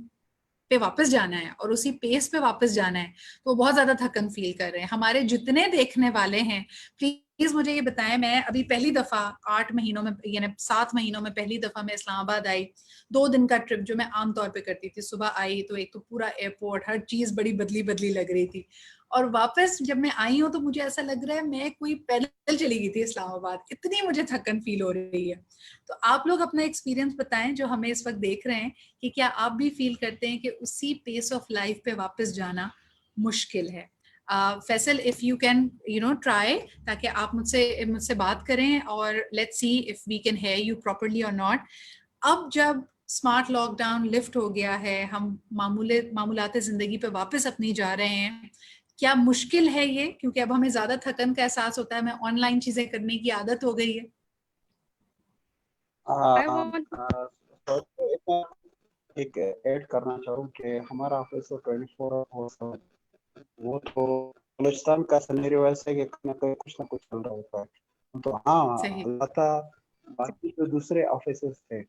पे वापस जाना है और उसी पेस पे वापस जाना है तो बहुत ज्यादा थकन फील कर रहे हैं। हमारे जितने देखने वाले हैं, प्लीज मुझे ये बताएं, मैं अभी पहली दफा 8 महीनों में, यानी 7 महीनों में पहली दफा मैं इस्लामाबाद आई, 2 दिन का ट्रिप जो मैं आमतौर पे करती थी, सुबह आई तो एक तो पूरा एयरपोर्ट, हर चीज बड़ी बदली बदली लग रही थी, और वापस जब मैं आई हूँ तो मुझे ऐसा लग रहा है मैं कोई पैदल चली गई थी इस्लामाबाद, इतनी मुझे थकन फील हो रही है। तो आप लोग अपना एक्सपीरियंस बताएं जो हमें इस वक्त देख रहे हैं, कि क्या आप भी फील करते हैं कि उसी पेस ऑफ लाइफ पे वापस जाना मुश्किल है। Faisal, if you can try, ताकि आप मुझसे मुझसे बात करें और let's see if we can hear you properly और नॉट। अब जब स्मार्ट लॉकडाउन लिफ्ट हो गया है, हम मामूलात जिंदगी पे वापस अपनी जा रहे हैं, क्या मुश्किल है ये? क्योंकि अब हमें ज्यादा थकन का एहसास होता है, हमें ऑनलाइन चीजें करने की आदत हो गई है। I want एक ऐड करना चाहूँ कि हमारा ऑफिस तो 24 आवर, वो तो बलूचिस्तान का सिनेरियो ऐसे है कि कहीं ना कुछ चल रहा होता है। तो हाँ, सही। अल्बत्ता बाकी जो दूसरे ऑफिसेस थे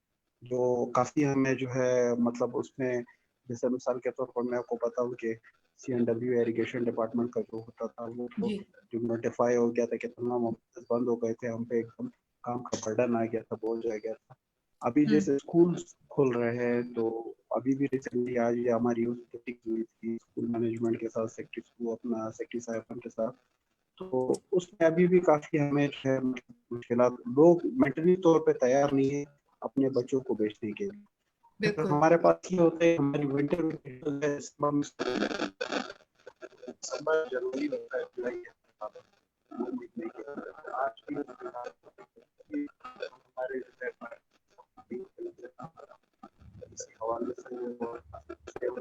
जो काफी हमें जो है मतलब उसमें, जैसे मिसाल के तौर पर मैं आपको बताऊं कि CNW इरिगेशन डिपार्टमेंट का जो होता था वो तो जी। जो नोटिफाई हो गया था कि तमाम ऑफिस बंद हो गए थे, हम पे एकदम काम का बर्डन आ गया था, बोझ आ गया था। अभी जैसे स्कूल खुल रहे हैं तो अभी भी रिसेंटली आज ये हमारी मीटिंग हुई थी स्कूल मैनेजमेंट के साथ, सेक्रेटरी साहब के साथ। तो उसमें अभी भी काफी हमें जो है मुश्किलात, लोग मेंटली तौर पे तैयार नहीं है अपने बच्चों को भेजने के लिए। तो बिल्कुल। हमारे पास ये होते हैं, हमारी विंटर वेकेशन है, दिसंबर जनवरी होता है, जुलाई है, वो महीने के आज भी हमारे जो है इसी हवाले से वो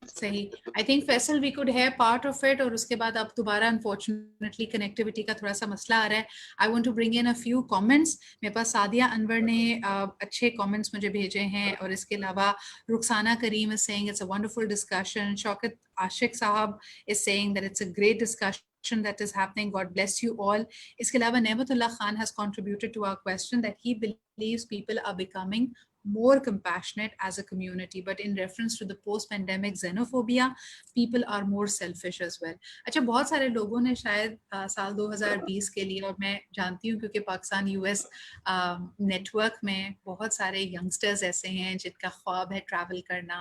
सही। I think Faisal we could have part of it, और उसके बाद अब दोबारा अनफॉर्चुनेटली कनेक्टिविटी का थोड़ा सा मसला आ रहा है। I want to bring in a few comments. मेरे पास सादिया अनवर ने अच्छे कमेंट्स मुझे भेजे हैं, और इसके अलावा Rukhsana Karim is saying it's a wonderful discussion. Shaukat Ashiq sahab is saying that it's a great discussion that is happening. God bless you all. इसके अलावा Nematullah Khan has contributed to our question that he believes people are becoming more compassionate as a community, but in reference to the post-pandemic xenophobia, people are more selfish as well. अच्छा, बहुत सारे लोगों ने शायद साल 2020 के लिए, और मैं जानती हूँ क्योंकि पाकिस्तान US नेटवर्क में बहुत सारे यंगस्टर्स ऐसे हैं जिनका ख्वाब है ट्रैवल करना,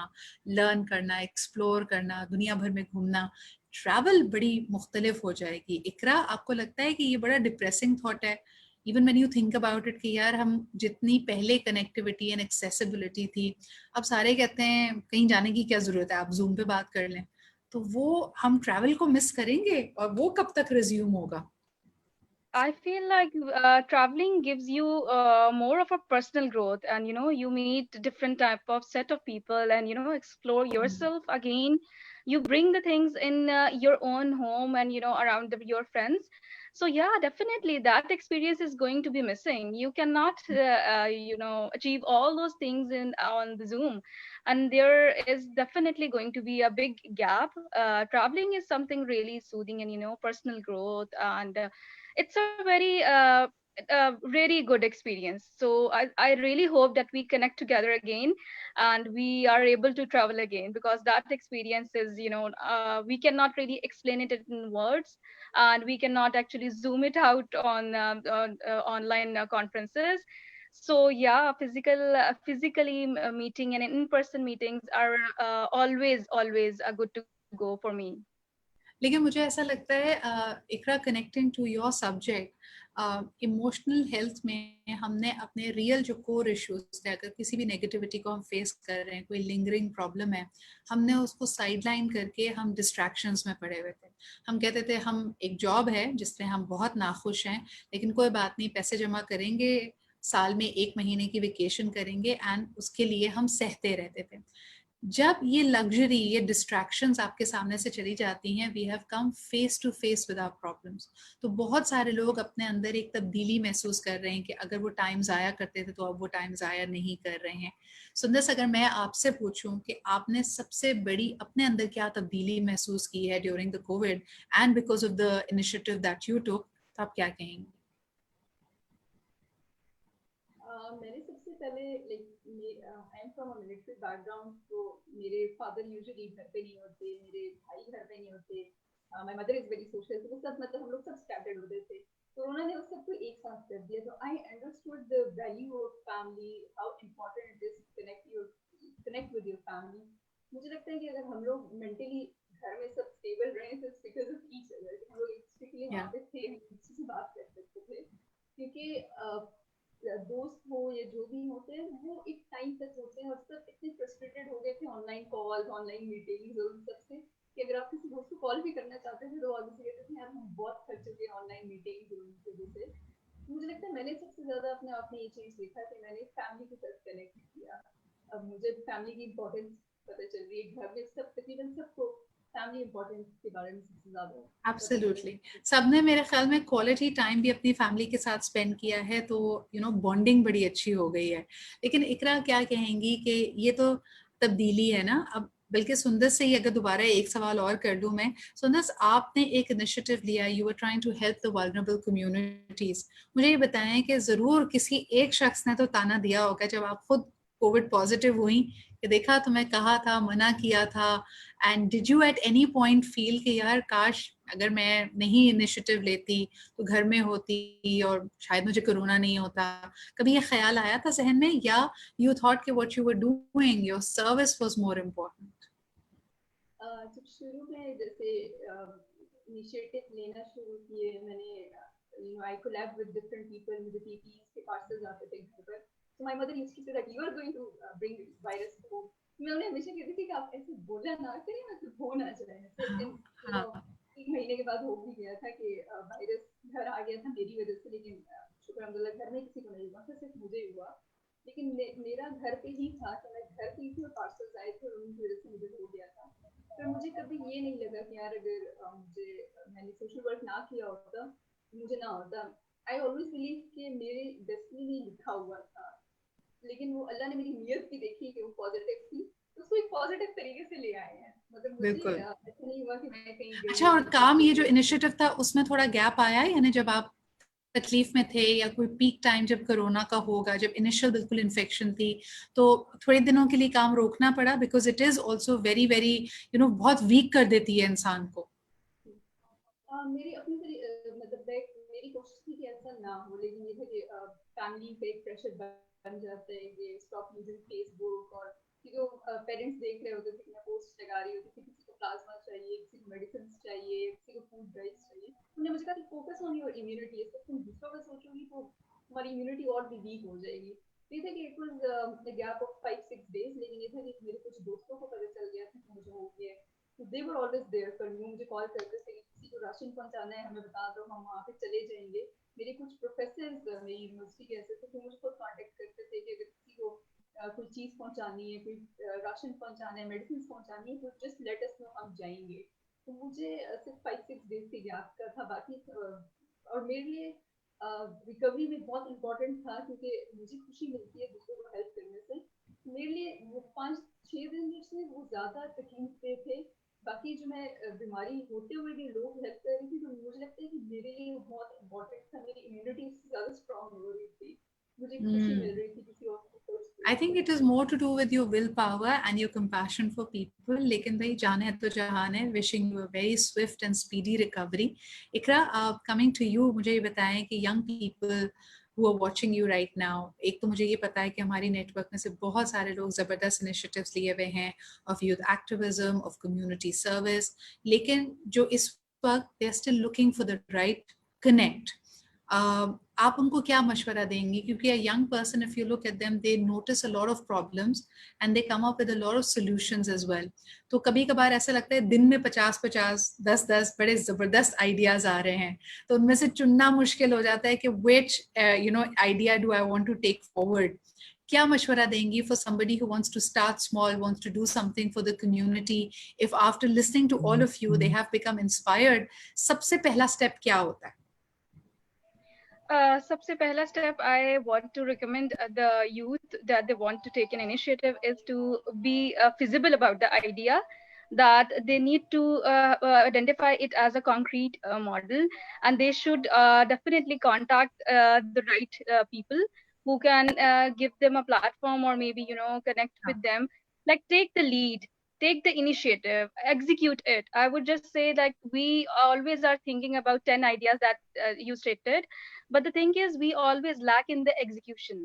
लर्न करना, एक्सप्लोर करना, दुनिया भर में घूमना। ट्रैवल बड़ी मुख्तलिफ हो जाएगी। इकरा, आपको लगता है कि ये बड़ा डिप्रेसिंग थॉट है even when you think about it, कि यार हम जितनी पहले कनेक्टिविटी एंड एक्सेसिबिलिटी थी, अब सारे कहते हैं कहीं जाने की क्या जरूरत है, आप जूम पे बात कर लें। तो वो हम ट्रैवल को मिस करेंगे, और वो कब तक रिज्यूम होगा? I feel like traveling gives you more of a personal growth, and you meet different type of set of people, and explore yourself again. You bring the things in your own home, and around your friends. So yeah, definitely that experience is going to be missing. You cannot achieve all those things in on the Zoom, and there is definitely going to be a big gap. Traveling is something really soothing, and personal growth, and it's a very good experience. So I really hope that we connect together again, and we are able to travel again, because that experience is, we cannot really explain it in words, and we cannot actually zoom it out on online conferences. So yeah, physically meeting and in-person meetings are always a good to go for me. लेकिन मुझे ऐसा लगता है Iqra, connecting to your subject, emotional health में हमने अपने रियल जो कोर इश्यूज है, अगर किसी भी नेगेटिविटी को हम फेस कर रहे हैं, कोई लिंगरिंग प्रॉब्लम है, हमने उसको साइडलाइन करके हम डिस्ट्रैक्शंस में पड़े हुए थे। हम कहते थे हम एक जॉब है जिसमें हम बहुत नाखुश हैं, लेकिन कोई बात नहीं, पैसे जमा करेंगे, साल में 1 महीने की वेकेशन करेंगे, एंड उसके लिए हम सहते रहते थे। जब ये लग्जरी, ये डिस्ट्रैक्शंस आपके सामने से चली जाती हैं, we have come face to face with our problems. तो बहुत सारे लोग अपने अंदर एक तब्दीली महसूस कर रहे हैं कि अगर वो टाइम ज़ाया करते थे तो अब वो टाइम ज़ाया नहीं कर रहे हैं। सुंदर, अगर मैं आपसे पूछूं कि आपने सबसे बड़ी अपने अंदर क्या तब्दीली महसूस की है during the Covid and because of the initiative that you took, तो आप क्या कहेंगे? मैंने सबसे पहले I am from a military background, तो मेरे फादर यूजुअली घर पे नहीं होते, मेरे भाई घर पे नहीं होते, my mother is very social, तो वो सब मतलब हम लोग सब स्कैटर्ड होते थे। तो उन्होंने उस सबको एक साथ कर दिया, तो I understood the value of family, how important it is to connect with your family. मुझे लगता है कि अगर हम लोग मेंटली घर में सब स्टेबल रहे तो बिकॉज ऑफ ईच अदर, हम लोग स्ट्रिक्टली वहाँ Yeah, पे थे, हम किसी से बात कर सकते थे, क्योंकि दोस्त हो या जो भी होते हैं वो एक टाइम तक होते हैं, और सब इतने फ्रस्ट्रेटेड हो गए थे ऑनलाइन कॉल्स, ऑनलाइन मीटिंग्स और उन सब से, कि अगर आप किसी दोस्त को कॉल भी करना चाहते थे तो ऑब्वियसली कहते थे यार हम बहुत थक चुके हैं ऑनलाइन मीटिंग्स और उनकी वजह से। मुझे लगता है मैंने सबसे ज्यादा अपने आप में ये चीज देखा कि मैंने फैमिली के साथ कनेक्ट किया। अब मुझे फैमिली की इम्पोर्टेंस पता चल रही है, घर में सब तकरीबन सबको फैमिली इम्पोर्टेंस के बारे में सबसे ज्यादा पता चल एब्सोल्युटली। रही है। सबने मेरे ख्याल में क्वालिटी टाइम भी अपनी फैमिली के साथ स्पेंड किया है, तो बॉन्डिंग बड़ी अच्छी हो गई है। लेकिन इकरा क्या कहेंगी कि ये तो तब्दीली है ना। अब बल्कि सुंदर से ही अगर दोबारा एक सवाल और कर दूं मैं, सुंदर आपने एक इनिशिएटिव लिया, you are trying to help the vulnerable communities. मुझे ये बताएं कि जरूर किसी एक शख्स ने तो ताना दिया होगा जब आप खुद कोविड पॉजिटिव हुई, कि देखा तुम्हें कहा था, मना किया था, and did you at any point feel कि यार काश अगर मैं नहीं इनिशिएटिव लेती तो घर में होती और शायद मुझे कोरोना नहीं होता? कभी ये ख्याल आया था जहन में, या यू थॉट कि what you were doing, your service was more important? जब शुरू में जैसे इनिशिएटिव लेना शुरू किए मैंने, आई कोलैब विद डिफरेंट पीपल, मुझे पीपीईज के पार्सल्स आते थे घर पर, so my mother used to say that you are going to bring virus home. मैं उन्हें हमेशा कहती थी कि आप ऐसे बोला ना करें, मतलब हो ना जाए। लेकिन हाँ, एक महीने के बाद हो भी गया था कि वायरस घर आ गया था मेरी वजह से, लेकिन शुक्र अल्हम्दुलिल्लाह घर में किसी को नहीं हुआ था, सिर्फ मुझे हुआ। लेकिन मेरा घर पे ही था कि मैं घर पे ही थी और पार्सल्स आए थे और उनकी वजह से मुझे हो गया था। पर मुझे कभी ये नहीं लगा कि यार अगर मैंने सोशल वर्क ना किया होता मुझे ना होता। आई ऑलवेज बिलीव कि मेरे डेस्टिनी में लिखा हुआ था, लेकिन वो अल्लाह ने मेरी नीयत भी देखी कि वो पॉजिटिव थी, तो उसको एक पॉजिटिव तरीके से ले आए हैं। मतलब मुझे बिल्कुल। ऐसा नहीं हुआ कि मैं कहीं गई अच्छा, और और मुझे काम ये जो कोविड। इनिशिएटिव था उसमें थोड़ा गैप आया, यानी जब आप तकलीफ में थे या कोई पीक टाइम जब कोरोना का होगा, जब इनिशियल बिल्कुल इन्फेक्शन थी, तो थोड़े दिनों के लिए काम रोकना पड़ा? Because it is also very very बहुत वीक कर देती है इंसान को। मेरी अपनी मतलब मेरी कोशिश थी कि ऐसा ना हो, लेकिन ये था कि फैमिली पे एक प्रेशर बन जाता है कि स्टॉप यूजिंग फेसबुक, और क्योंकि पेरेंट्स देख रहे होते थे कि मैं पोस्ट लगा रही होती थी, किसी को प्लाज्मा चाहिए, किसी को मेडिसिन चाहिए, किसी को फूड ड्राइव्स चाहिए। उन्होंने मुझे कहा कि फोकस ऑन योर इम्यूनिटी, इससे तुम दूसरों का सोचोगी तो तुम्हारी इम्यूनिटी और भी वीक हो जाएगी। तो ये था कि it was gap of 5-6 days, लेकिन ये था कि मेरे कुछ दोस्तों को पता चल गया था कि मुझे हो गया है, तो they were always there for me. मुझे कॉल करते थे कि किसी को राशन पहुंचाना है हमें बता दो, हम वहाँ पे चले जाएंगे। मेरे कुछ प्रोफेसर्स मेरी यूनिवर्सिटी के ऐसे थे जो मुझे खुद कांटेक्ट करते थे कि अगर किसी को कोई चीज पहुंचानी है, कोई राशन पहुंचाना है, मेडिसिन पहुंचानी है, तो जस्ट लेट अस नो, हम जाएंगे। तो मुझे सिर्फ 5-6 डेज के गैप का था बाकी। और मेरे लिए रिकवरी में बहुत इम्पोर्टेंट था, क्योंकि मुझे खुशी मिलती है दूसरों को हेल्प करने से। मेरे लिए वो 5-6 दिन जो थे वो ज्यादा तकलीफ पे थे। बाकी जो मैं बीमारी होते हुए भी लोग हेल्प कर रही थी, तो मुझे लगता है कि मेरे लिए वो बहुत इम्पोर्टेंट था। मेरी इम्यूनिटी उससे ज्यादा स्ट्रांग हो रही थी, मुझे खुशी मिल रही थी किसी और को I think it is more to do with your willpower and your compassion for people. लेकिन भाई जान है तो जहान है। Wishing you a very swift and speedy recovery. Iqra, coming to you, मुझे ये बताएं कि young people who are watching you right now, एक तो मुझे ये पता है कि हमारी नेटवर्क में से बहुत सारे लोग जबरदस्त इनिशिएटिव्स लिए हुए हैं of youth activism, of community service, लेकिन जो इस वक्त they are still looking for the right connect. आप उनको क्या मशवरा देंगी? क्योंकि a young person, if you look at them, they notice a lot of problems and they come up with a lot of solutions as well. तो कभी कभार ऐसा लगता है दिन में 50-50, 10-10 बड़े जबरदस्त आइडियाज आ रहे हैं, तो उनमें से चुनना मुश्किल हो जाता है कि which idea do I want to take forward. क्या मशवरा देंगी for somebody who wants to start small, wants to do something for the community, if after listening to all of you they have become inspired, सबसे पहला स्टेप क्या होता है? सबसे पहला step I want to recommend the youth that they want to take an initiative is to be feasible about the idea, that they need to identify it as a concrete model, and they should definitely contact the right people who can give them a platform, or maybe connect with them, like take the lead, take the initiative, execute it. I would just say, like, we always are thinking about 10 ideas that you stated, but the thing is we always lack in the execution.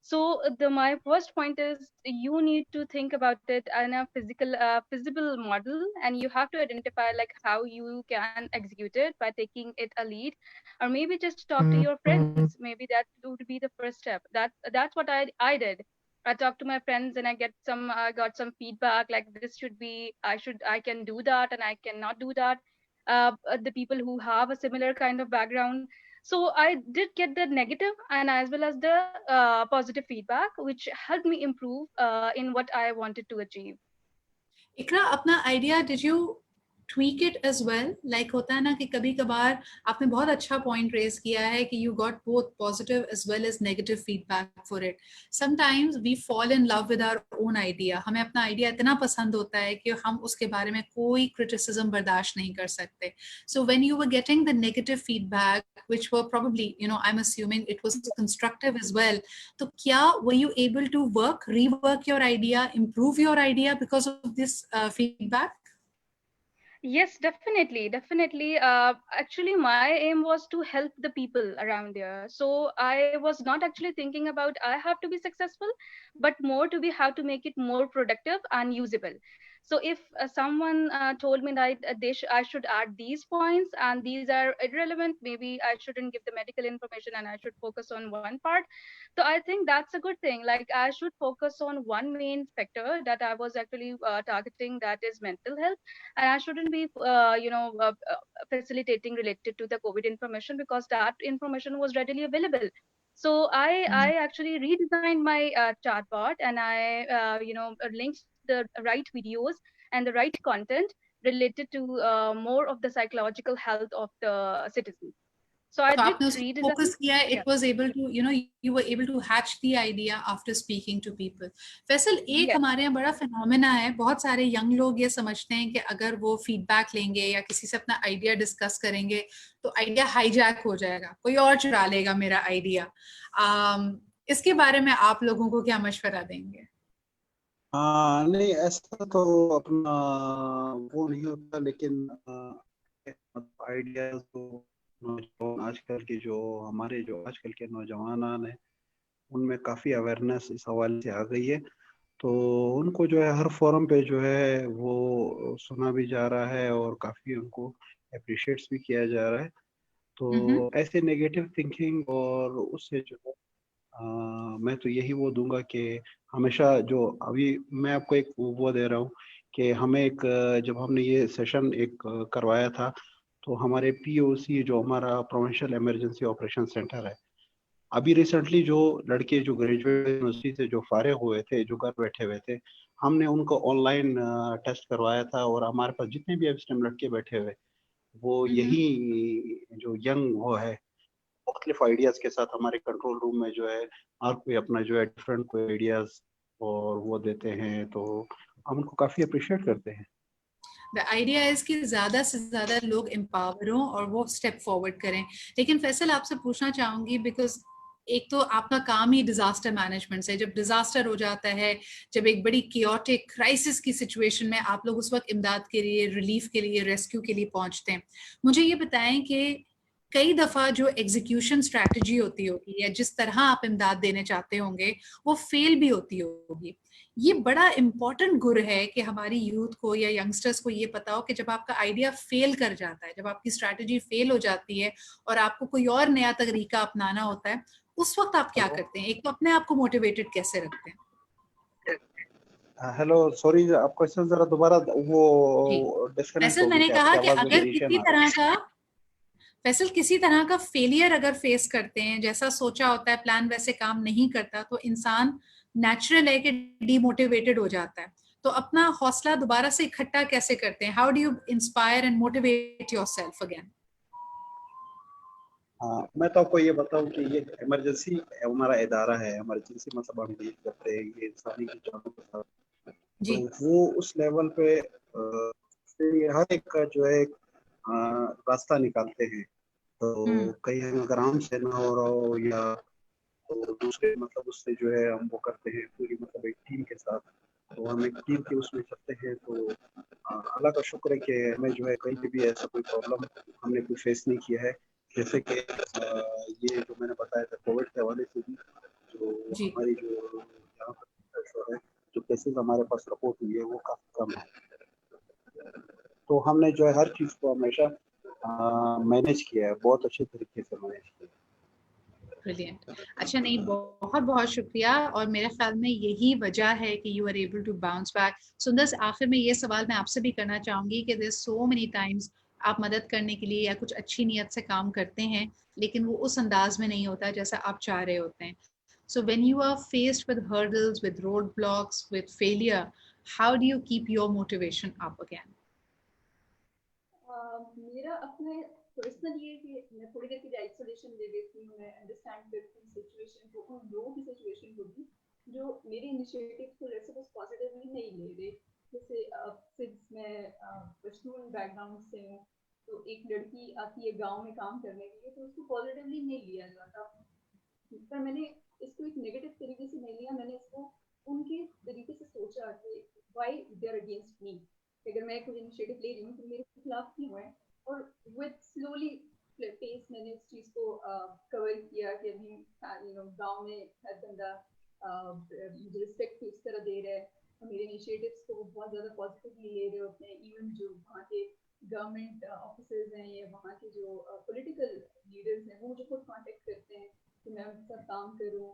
So my first point is you need to think about it in a feasible model, and you have to identify like how you can execute it by taking it a lead, or maybe just talk to your friends. Maybe that would be the first step. That's what I did. I talked to my friends and I got some feedback like this should be I can do that and I cannot do that. The people who have a similar kind of background, so I did get the negative and as well as the positive feedback, which helped me improve in what I wanted to achieve. इकरा अपना idea did you tweak it as well? Like होता है ना कि कभी कभार आपने बहुत अच्छा point raise किया है कि you got both positive as well as negative feedback for it. Sometimes we fall in love with our own idea. हमें अपना idea इतना पसंद होता है कि हम उसके बारे में कोई criticism बर्दाश्त नहीं कर सकते. So when you were getting the negative feedback, which were probably, you know, I'm assuming it was constructive as well, तो क्या were you able to rework your idea, improve your idea because of this feedback? Yes, definitely. Actually, my aim was to help the people around there. So I was not actually thinking about I have to be successful, but more to be how to make it more productive and usable. So if someone told me that I should add these points and these are irrelevant, maybe I shouldn't give the medical information and I should focus on one part. So I think that's a good thing. Like I should focus on one main factor that I was actually targeting, that is mental health, and I shouldn't be facilitating related to the COVID information because that information was readily available. So I actually redesigned my chatbot, and I linked the right videos and the right content related to more of the psychological health of the citizens. So I तो did आपने उसको redesign. फोकस किया, Yeah. it was able to, you know, you were able to hatch the idea after speaking to people. Faisal, एक Yes. हमारे यहाँ बड़ा फिनोमेना है, बहुत सारे यंग लोग ये समझते हैं कि अगर वो फीडबैक लेंगे या किसी से अपना आइडिया डिस्कस करेंगे तो आइडिया हाईजैक हो जाएगा, कोई और चुरा लेगा मेरा आइडिया. इसके बारे में आप लोगों को क्या मशवरा देंगे? नहीं, ऐसा तो अपना वो नहीं होता, लेकिन आइडियाज तो आजकल के जो हमारे जो आजकल के नौजवान हैं उनमें काफ़ी अवेयरनेस इस हवाले से आ गई है, तो उनको जो है हर फोरम पे जो है वो सुना भी जा रहा है और काफ़ी उनको अप्रिशिएट्स भी किया जा रहा है. तो ऐसे नेगेटिव थिंकिंग और उससे जो है मैं तो यही वो दूंगा कि हमेशा जो अभी मैं आपको एक वो दे रहा हूँ कि हमें एक जब हमने ये सेशन एक करवाया था तो हमारे POC जो हमारा प्रोविंशियल इमरजेंसी ऑपरेशन सेंटर है, अभी रिसेंटली जो लड़के जो ग्रेजुएट यूनिवर्सिटी से जो फारिग हुए थे, जो घर बैठे हुए थे, हमने उनको ऑनलाइन टेस्ट करवाया था और हमारे पास जितने भी इस टाइम लड़के बैठे हुए वो यही जो यंग वो है मुख्तलिफ आइडियाज के साथ हमारे कंट्रोल रूम में जो है हर कोई अपना जो है डिफरेंट कोई आइडियाज और वो देते हैं, तो हम उनको काफ़ी अप्रिशिएट करते हैं. The idea is कि ज़्यादा से ज़्यादा लोग empower हों और वो step forward करें. लेकिन फैसल आपसे पूछना चाहूँगी because एक तो आपका काम ही डिजास्टर मैनेजमेंट से, जब डिजास्टर हो जाता है, जब एक बड़ी chaotic क्राइसिस की सिचुएशन में आप लोग उस वक्त इमदाद के लिए, रिलीफ के लिए, रेस्क्यू के लिए पहुंचते हैं. मुझे ये बताएं कि कई दफा जो एग्जीक्यूशन स्ट्रैटेजी होती होगी या जिस तरह आप इमदाद देने चाहते होंगे वो फेल भी होती होगी. ये बड़ा इम्पोर्टेंट गुर है कि हमारी यूथ को या यंगस्टर्स को ये पता हो कि जब आपका आइडिया फेल कर जाता है, जब आपकी स्ट्रैटेजी फेल हो जाती है और आपको कोई और नया तरीका अपनाना होता है, उस वक्त आप क्या करते हैं? एक तो अपने आप को मोटिवेटेड कैसे रखते हैं? हेलो, सॉरी, आप क्वेश्चन जरा दोबारा वो डिस्कनेक्ट हो गया. मैंने कहा कि अगर किसी तरह का फेलियर अगर फेस करते हैं, जैसा सोचा होता है प्लान वैसे काम नहीं करता, तो इंसान नेचुरल है कि डीमोटिवेटेड हो जाता है. तो अपना हौसला दोबारा से इकट्ठा कैसे करते हैं? How do you inspire and motivate yourself again? मैं तो आपको ये बताऊं कि ये इमरजेंसी हमारा इदारा है, इमरजेंसी मतलब हम डील करते हैं ये इंसानी की जानों के साथ, तो वो उस लेवल पे हर एक का जो है रास्ता निकालते हैं. तो कहीं अगर आम से ना हो रहा हो या तो दूसरे मतलब उससे जो है हम वो करते हैं पूरी मतलब एक टीम के साथ, तो हम एक टीम के उसमें चलते हैं. तो अल्लाह का शुक्र है कि हमें जो है कहीं भी ऐसा कोई प्रॉब्लम हमने कोई फेस नहीं किया है. जैसे कि ये जो मैंने बताया था कोविड के हवाले से भी जो जी। हमारी जो यहाँ पर है, जो केसेस हमारे पास रिपोर्ट हुई है वो काफी कम है। तो हमने जो है हर चीज को हमेशा मैनेज किया है, बहुत अच्छे तरीके से मैनेज किया है। ब्रिलियंट। अच्छा, नहीं, बहुत बहुत शुक्रिया, और मेरे ख्याल में यही वजह है कि you are able to bounce back. Sundar, आखिर में ये सवाल मैं आपसे भी करना चाहूंगी कि देयर सो मेनी टाइम्स आप मदद करने के लिए या कुछ अच्छी नीयत से काम करते हैं, लेकिन वो उस अंदाज में नहीं होता जैसा आप चाह रहे होते हैं। So when you are faced with hurdles, with roadblocks, with failure, how do you keep your motivation up again? मेरा अपना पर्सनल ये कि मैं थोड़ी देर के लिए आइसोलेशन ले लेती हूँ, मैं अंडरस्टैंड करती हूँ सिचुएशन को, उन लोगों की सिचुएशन होगी जो मेरे इनिशिएटिव को जैसे कुछ पॉजिटिवली नहीं ले रहे। जैसे सिंस मैं पश्तून बैकग्राउंड से हूँ, तो एक लड़की आती है गांव में काम करने के लिए, तो उसको पॉजिटिवली नहीं लिया जाता। पर मैंने इसको एक नेगेटिव तरीके से नहीं लिया, मैंने इसको उनके तरीके से सोचा कि why they are against me. अगर मैं कुछ इनिशिएटिव ले रही हूँ तो मेरे खिलाफ क्यों है, और विद स्लोली पेस मैंने इस चीज को कवर किया कि अभी गांव में हर बंदा मुझे रिस्पेक्ट इस तरह दे रहा है, और मेरे इनिशिएटिव्स को बहुत ज्यादा पॉजिटिवली ले रहे होते हैं। इवन जो वहाँ के गवर्नमेंट ऑफिसर्स हैं या वहाँ के जो पॉलिटिकल लीडर्स हैं वो मुझे खुद कांटेक्ट करते हैं कि मैं उनके साथ काम करूँ।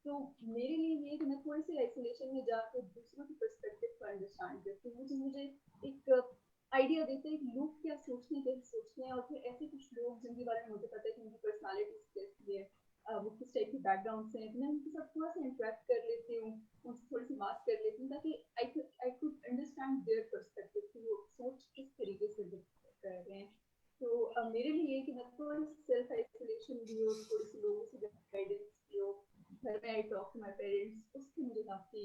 तो मेरे लिए ये कि मैं थोड़ी सी आइसोलेशन में जाकर दूसरों की पर्सपेक्टिव को अंडरस्टैंड करती हूँ, मुझे एक आइडिया देते हैं कि लोग क्या कैसे सोचते हैं, और फिर ऐसे कुछ लोग जिनके बारे में मुझे पता है कि उनकी पर्सनालिटी कैसी है, वो किस टाइप के बैकग्राउंड से हैं, तो मैं उनके साथ थोड़ा सा इंटरेक्ट कर लेती हूँ, उनसे थोड़ी सी बात कर लेती हूँ, ताकि I could understand their perspective कि वो सोच किस तरीके से कर रहे हैं। तो मेरे लिए ये कि मैं थोड़ा सेल्फ आइसोलेशन भी हो, थोड़ी सी लोगों से गाइडेंस भी हो, घर में I talk to my parents, उससे मुझे काफी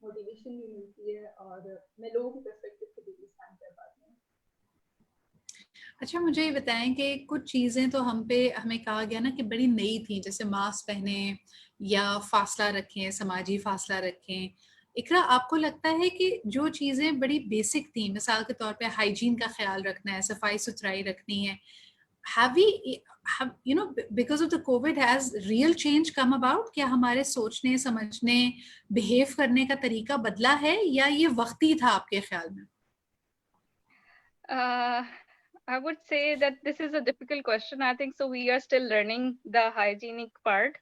मोटिवेशन भी मिलती है और मैं लोगों के पर्सपेक्टिव को भी अंडरस्टैंड कर पाती हूँ। अच्छा, मुझे ये बताएं कि कुछ चीज़ें तो हमें कहा गया ना कि बड़ी नई थी, जैसे मास्क पहने या फासला रखें, समाजी फासला रखें। इकरा, आपको लगता है कि जो चीज़ें बड़ी बेसिक थी, मिसाल के तौर पे हाइजीन का ख्याल रखना है, सफाई सुथराई रखनी है, because of the COVID, has real change come about? क्या हमारे सोचने, समझने, बिहेव करने का तरीका बदला है, या ये वक्ती था आपके ख्याल में? I would say that this is a difficult question. I think so. We are still learning the hygienic part,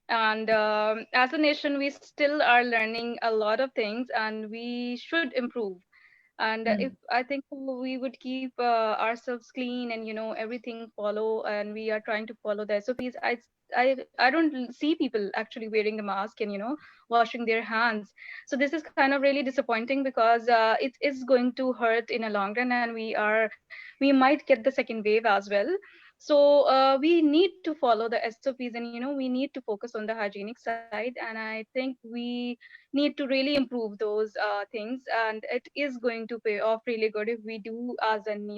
and as a nation, we still are learning a lot of things, and we should improve. And if I think we would keep ourselves clean and everything follow, and we are trying to follow the SOPs, I don't see people actually wearing the mask and washing their hands. So this is kind of really disappointing, because it is going to hurt in a long run, and we might get the second wave as well. So we need to follow the SOPs, and we need to focus on the hygienic side, and I think we need to really improve those things, and it is going to pay off really good if we do, as in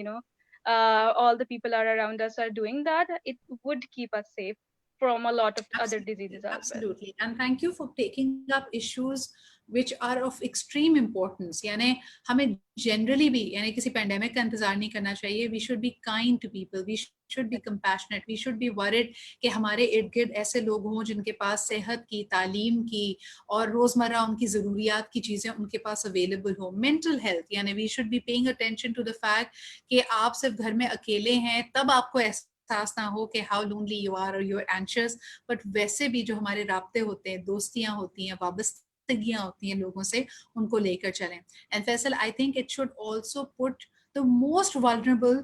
all the people are around us are doing that. It would keep us safe from a lot of other diseases as well. Absolutely. And thank you for taking up issues which are of extreme importance. यानी हमें generally भी यानी किसी pandemic का इंतजार नहीं करना चाहिए. We should be kind to people. We should be compassionate. We should be worried कि हमारे इर्द गिर्द ऐसे लोग हों जिनके पास सेहत की, तालीम की और रोजमर्रा उनकी ज़रूरियात की चीज़ें उनके पास available हो. Mental health यानी we should be paying attention to the fact कि आप सिर्फ घर में अकेले हैं, तब आपको एहसास ना हो कि how lonely you are or you're anxious. But वैसे भी जो हमारे राब्ते होते हैं, दोस्तियां होती हैं, वाबस्तगियां होती हैं लोगों से, उनको लेकर चलें. And Faisal, I think it should also put the most vulnerable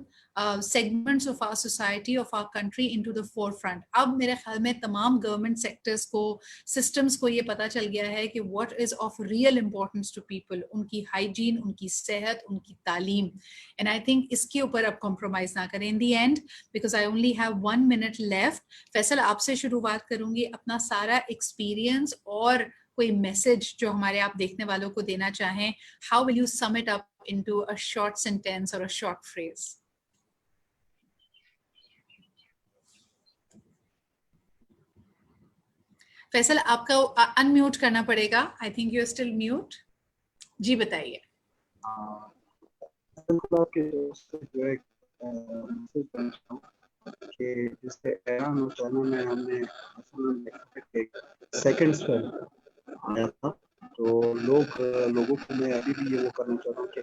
segments of our society, of our country into the forefront. अब मेरे ख्याल में तमाम गवर्नमेंट सेक्टर्स को, सिस्टम्स को ये पता चल गया है कि what is of real importance to people, उनकी हाइजीन, उनकी सेहत, उनकी तालीम. And I think इसके ऊपर अब कॉम्प्रोमाइज ना करें. In the end, because I only have 1 minute left, Faisal आपसे शुरुआत करूंगी. अपना सारा एक्सपीरियंस और कोई मैसेज जो हमारे आप देखने वालों को देना चाहें, how will you sum it up into a short sentence or a short phrase? Faisal, आपका अनम्यूट करना पड़ेगा. I think you are still mute. जी बताइए. कि जिससे ईरान और चाइना में हमने सेकंड स्पेल आया था। तो लोगों को मैं अभी भी ये वो करना चाह रहा हूँ कि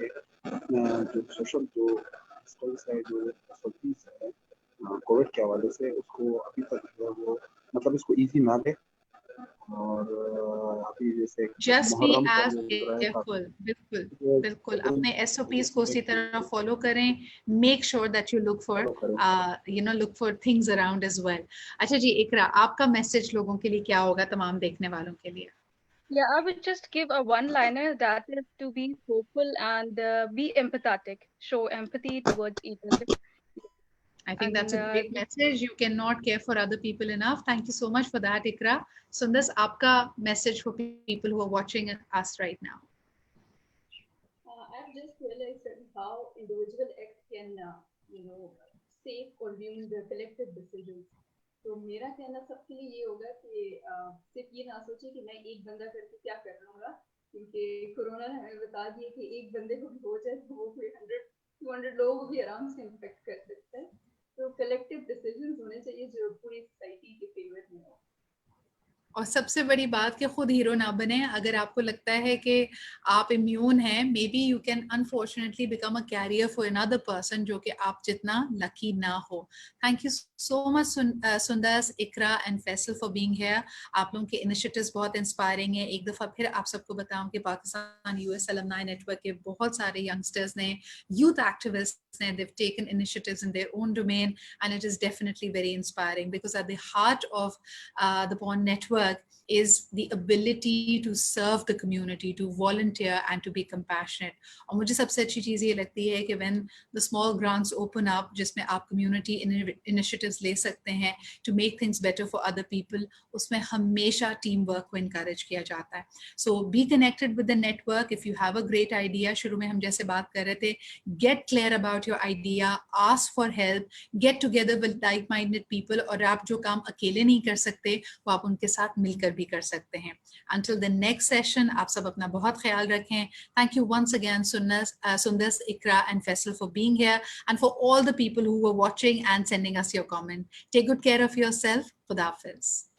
जो सोशल जो डिस्टेंस है, जो फैसिलिटीज है कोविड के हवाले से, उसको अभी तक जो है वो मतलब इसको इजी ना ले। और अभी जैसे जस्ट बी मुहर्रम का एज जो गुजरा है केयरफुल, बिल्कुल ये बिल्कुल अपने SOPs को उसी तरह फॉलो करें। Make sure that you look for follow करें। Look for things around as well. अच्छा जी, इकरा, आपका मैसेज लोगों के लिए क्या होगा, तमाम देखने वालों के लिए? Yeah, I would just give a one-liner, that is to be hopeful and be empathetic. Show empathy towards each other. I think that's And a great message. You cannot care for other people enough. Thank you so much for that, Ikra. Sundas, aapka message for people who are watching us right now? I've just realized that how individual act can, save or ruin the collective decisions. तो मेरा कहना सबके लिए ये होगा कि सिर्फ ये ना सोचे कि मैं एक बंदा करके क्या कर लूंगा, क्योंकि कोरोना ने हमें बता दिया कि एक बंदे को भी हो जाए तो वो कोई 100-200 लोगों को भी आराम से इन्फेक्ट कर सकता है। तो कलेक्टिव डिसीजंस होने चाहिए जो पूरी सोसाइटी के फेवर में हो। और सबसे बड़ी बात कि खुद हीरो ना बने। अगर आपको लगता है कि आप इम्यून हैं, maybe you can unfortunately become a carrier for another person जो कि आप जितना लकी ना हो। Thank you so much Sundas, Iqra and Faisal for being here. आप लोगों के इनिशिएटिव्स बहुत इंस्पायरिंग है। एक दफ़ा फिर आप सबको बताऊं कि पाकिस्तान US अलमनाई नेटवर्क के बहुत सारे यंगस्टर्स ने, यूथ एक्टिविस्ट्स ने, they've taken initiatives in their own domain, and it is definitely very inspiring because at the heart of the Bond Network is the ability to serve the community, to volunteer and to be compassionate. और मुझे सबसे अच्छी चीज़ ये लगती है कि when the small grants open up, जिसमें आप community initiatives ले सकते हैं to make things better for other people, उसमें हमेशा team work को encourage किया जाता है. So be connected with the network. If you have a great idea, शुरू में हम जैसे बात कर रहे थे, get clear about your idea, ask for help, get together with like-minded people, और आप जो काम अकेले नहीं कर सकते वो आप उनके साथ मिलकर भी कर सकते हैं। Until the next session, आप सब अपना बहुत ख्याल रखें। Thank you once again, Sundas, Ikra and Faisal for being here, and for all the people who were watching and sending us your comment. Take good care of yourself. Khuda Hafiz.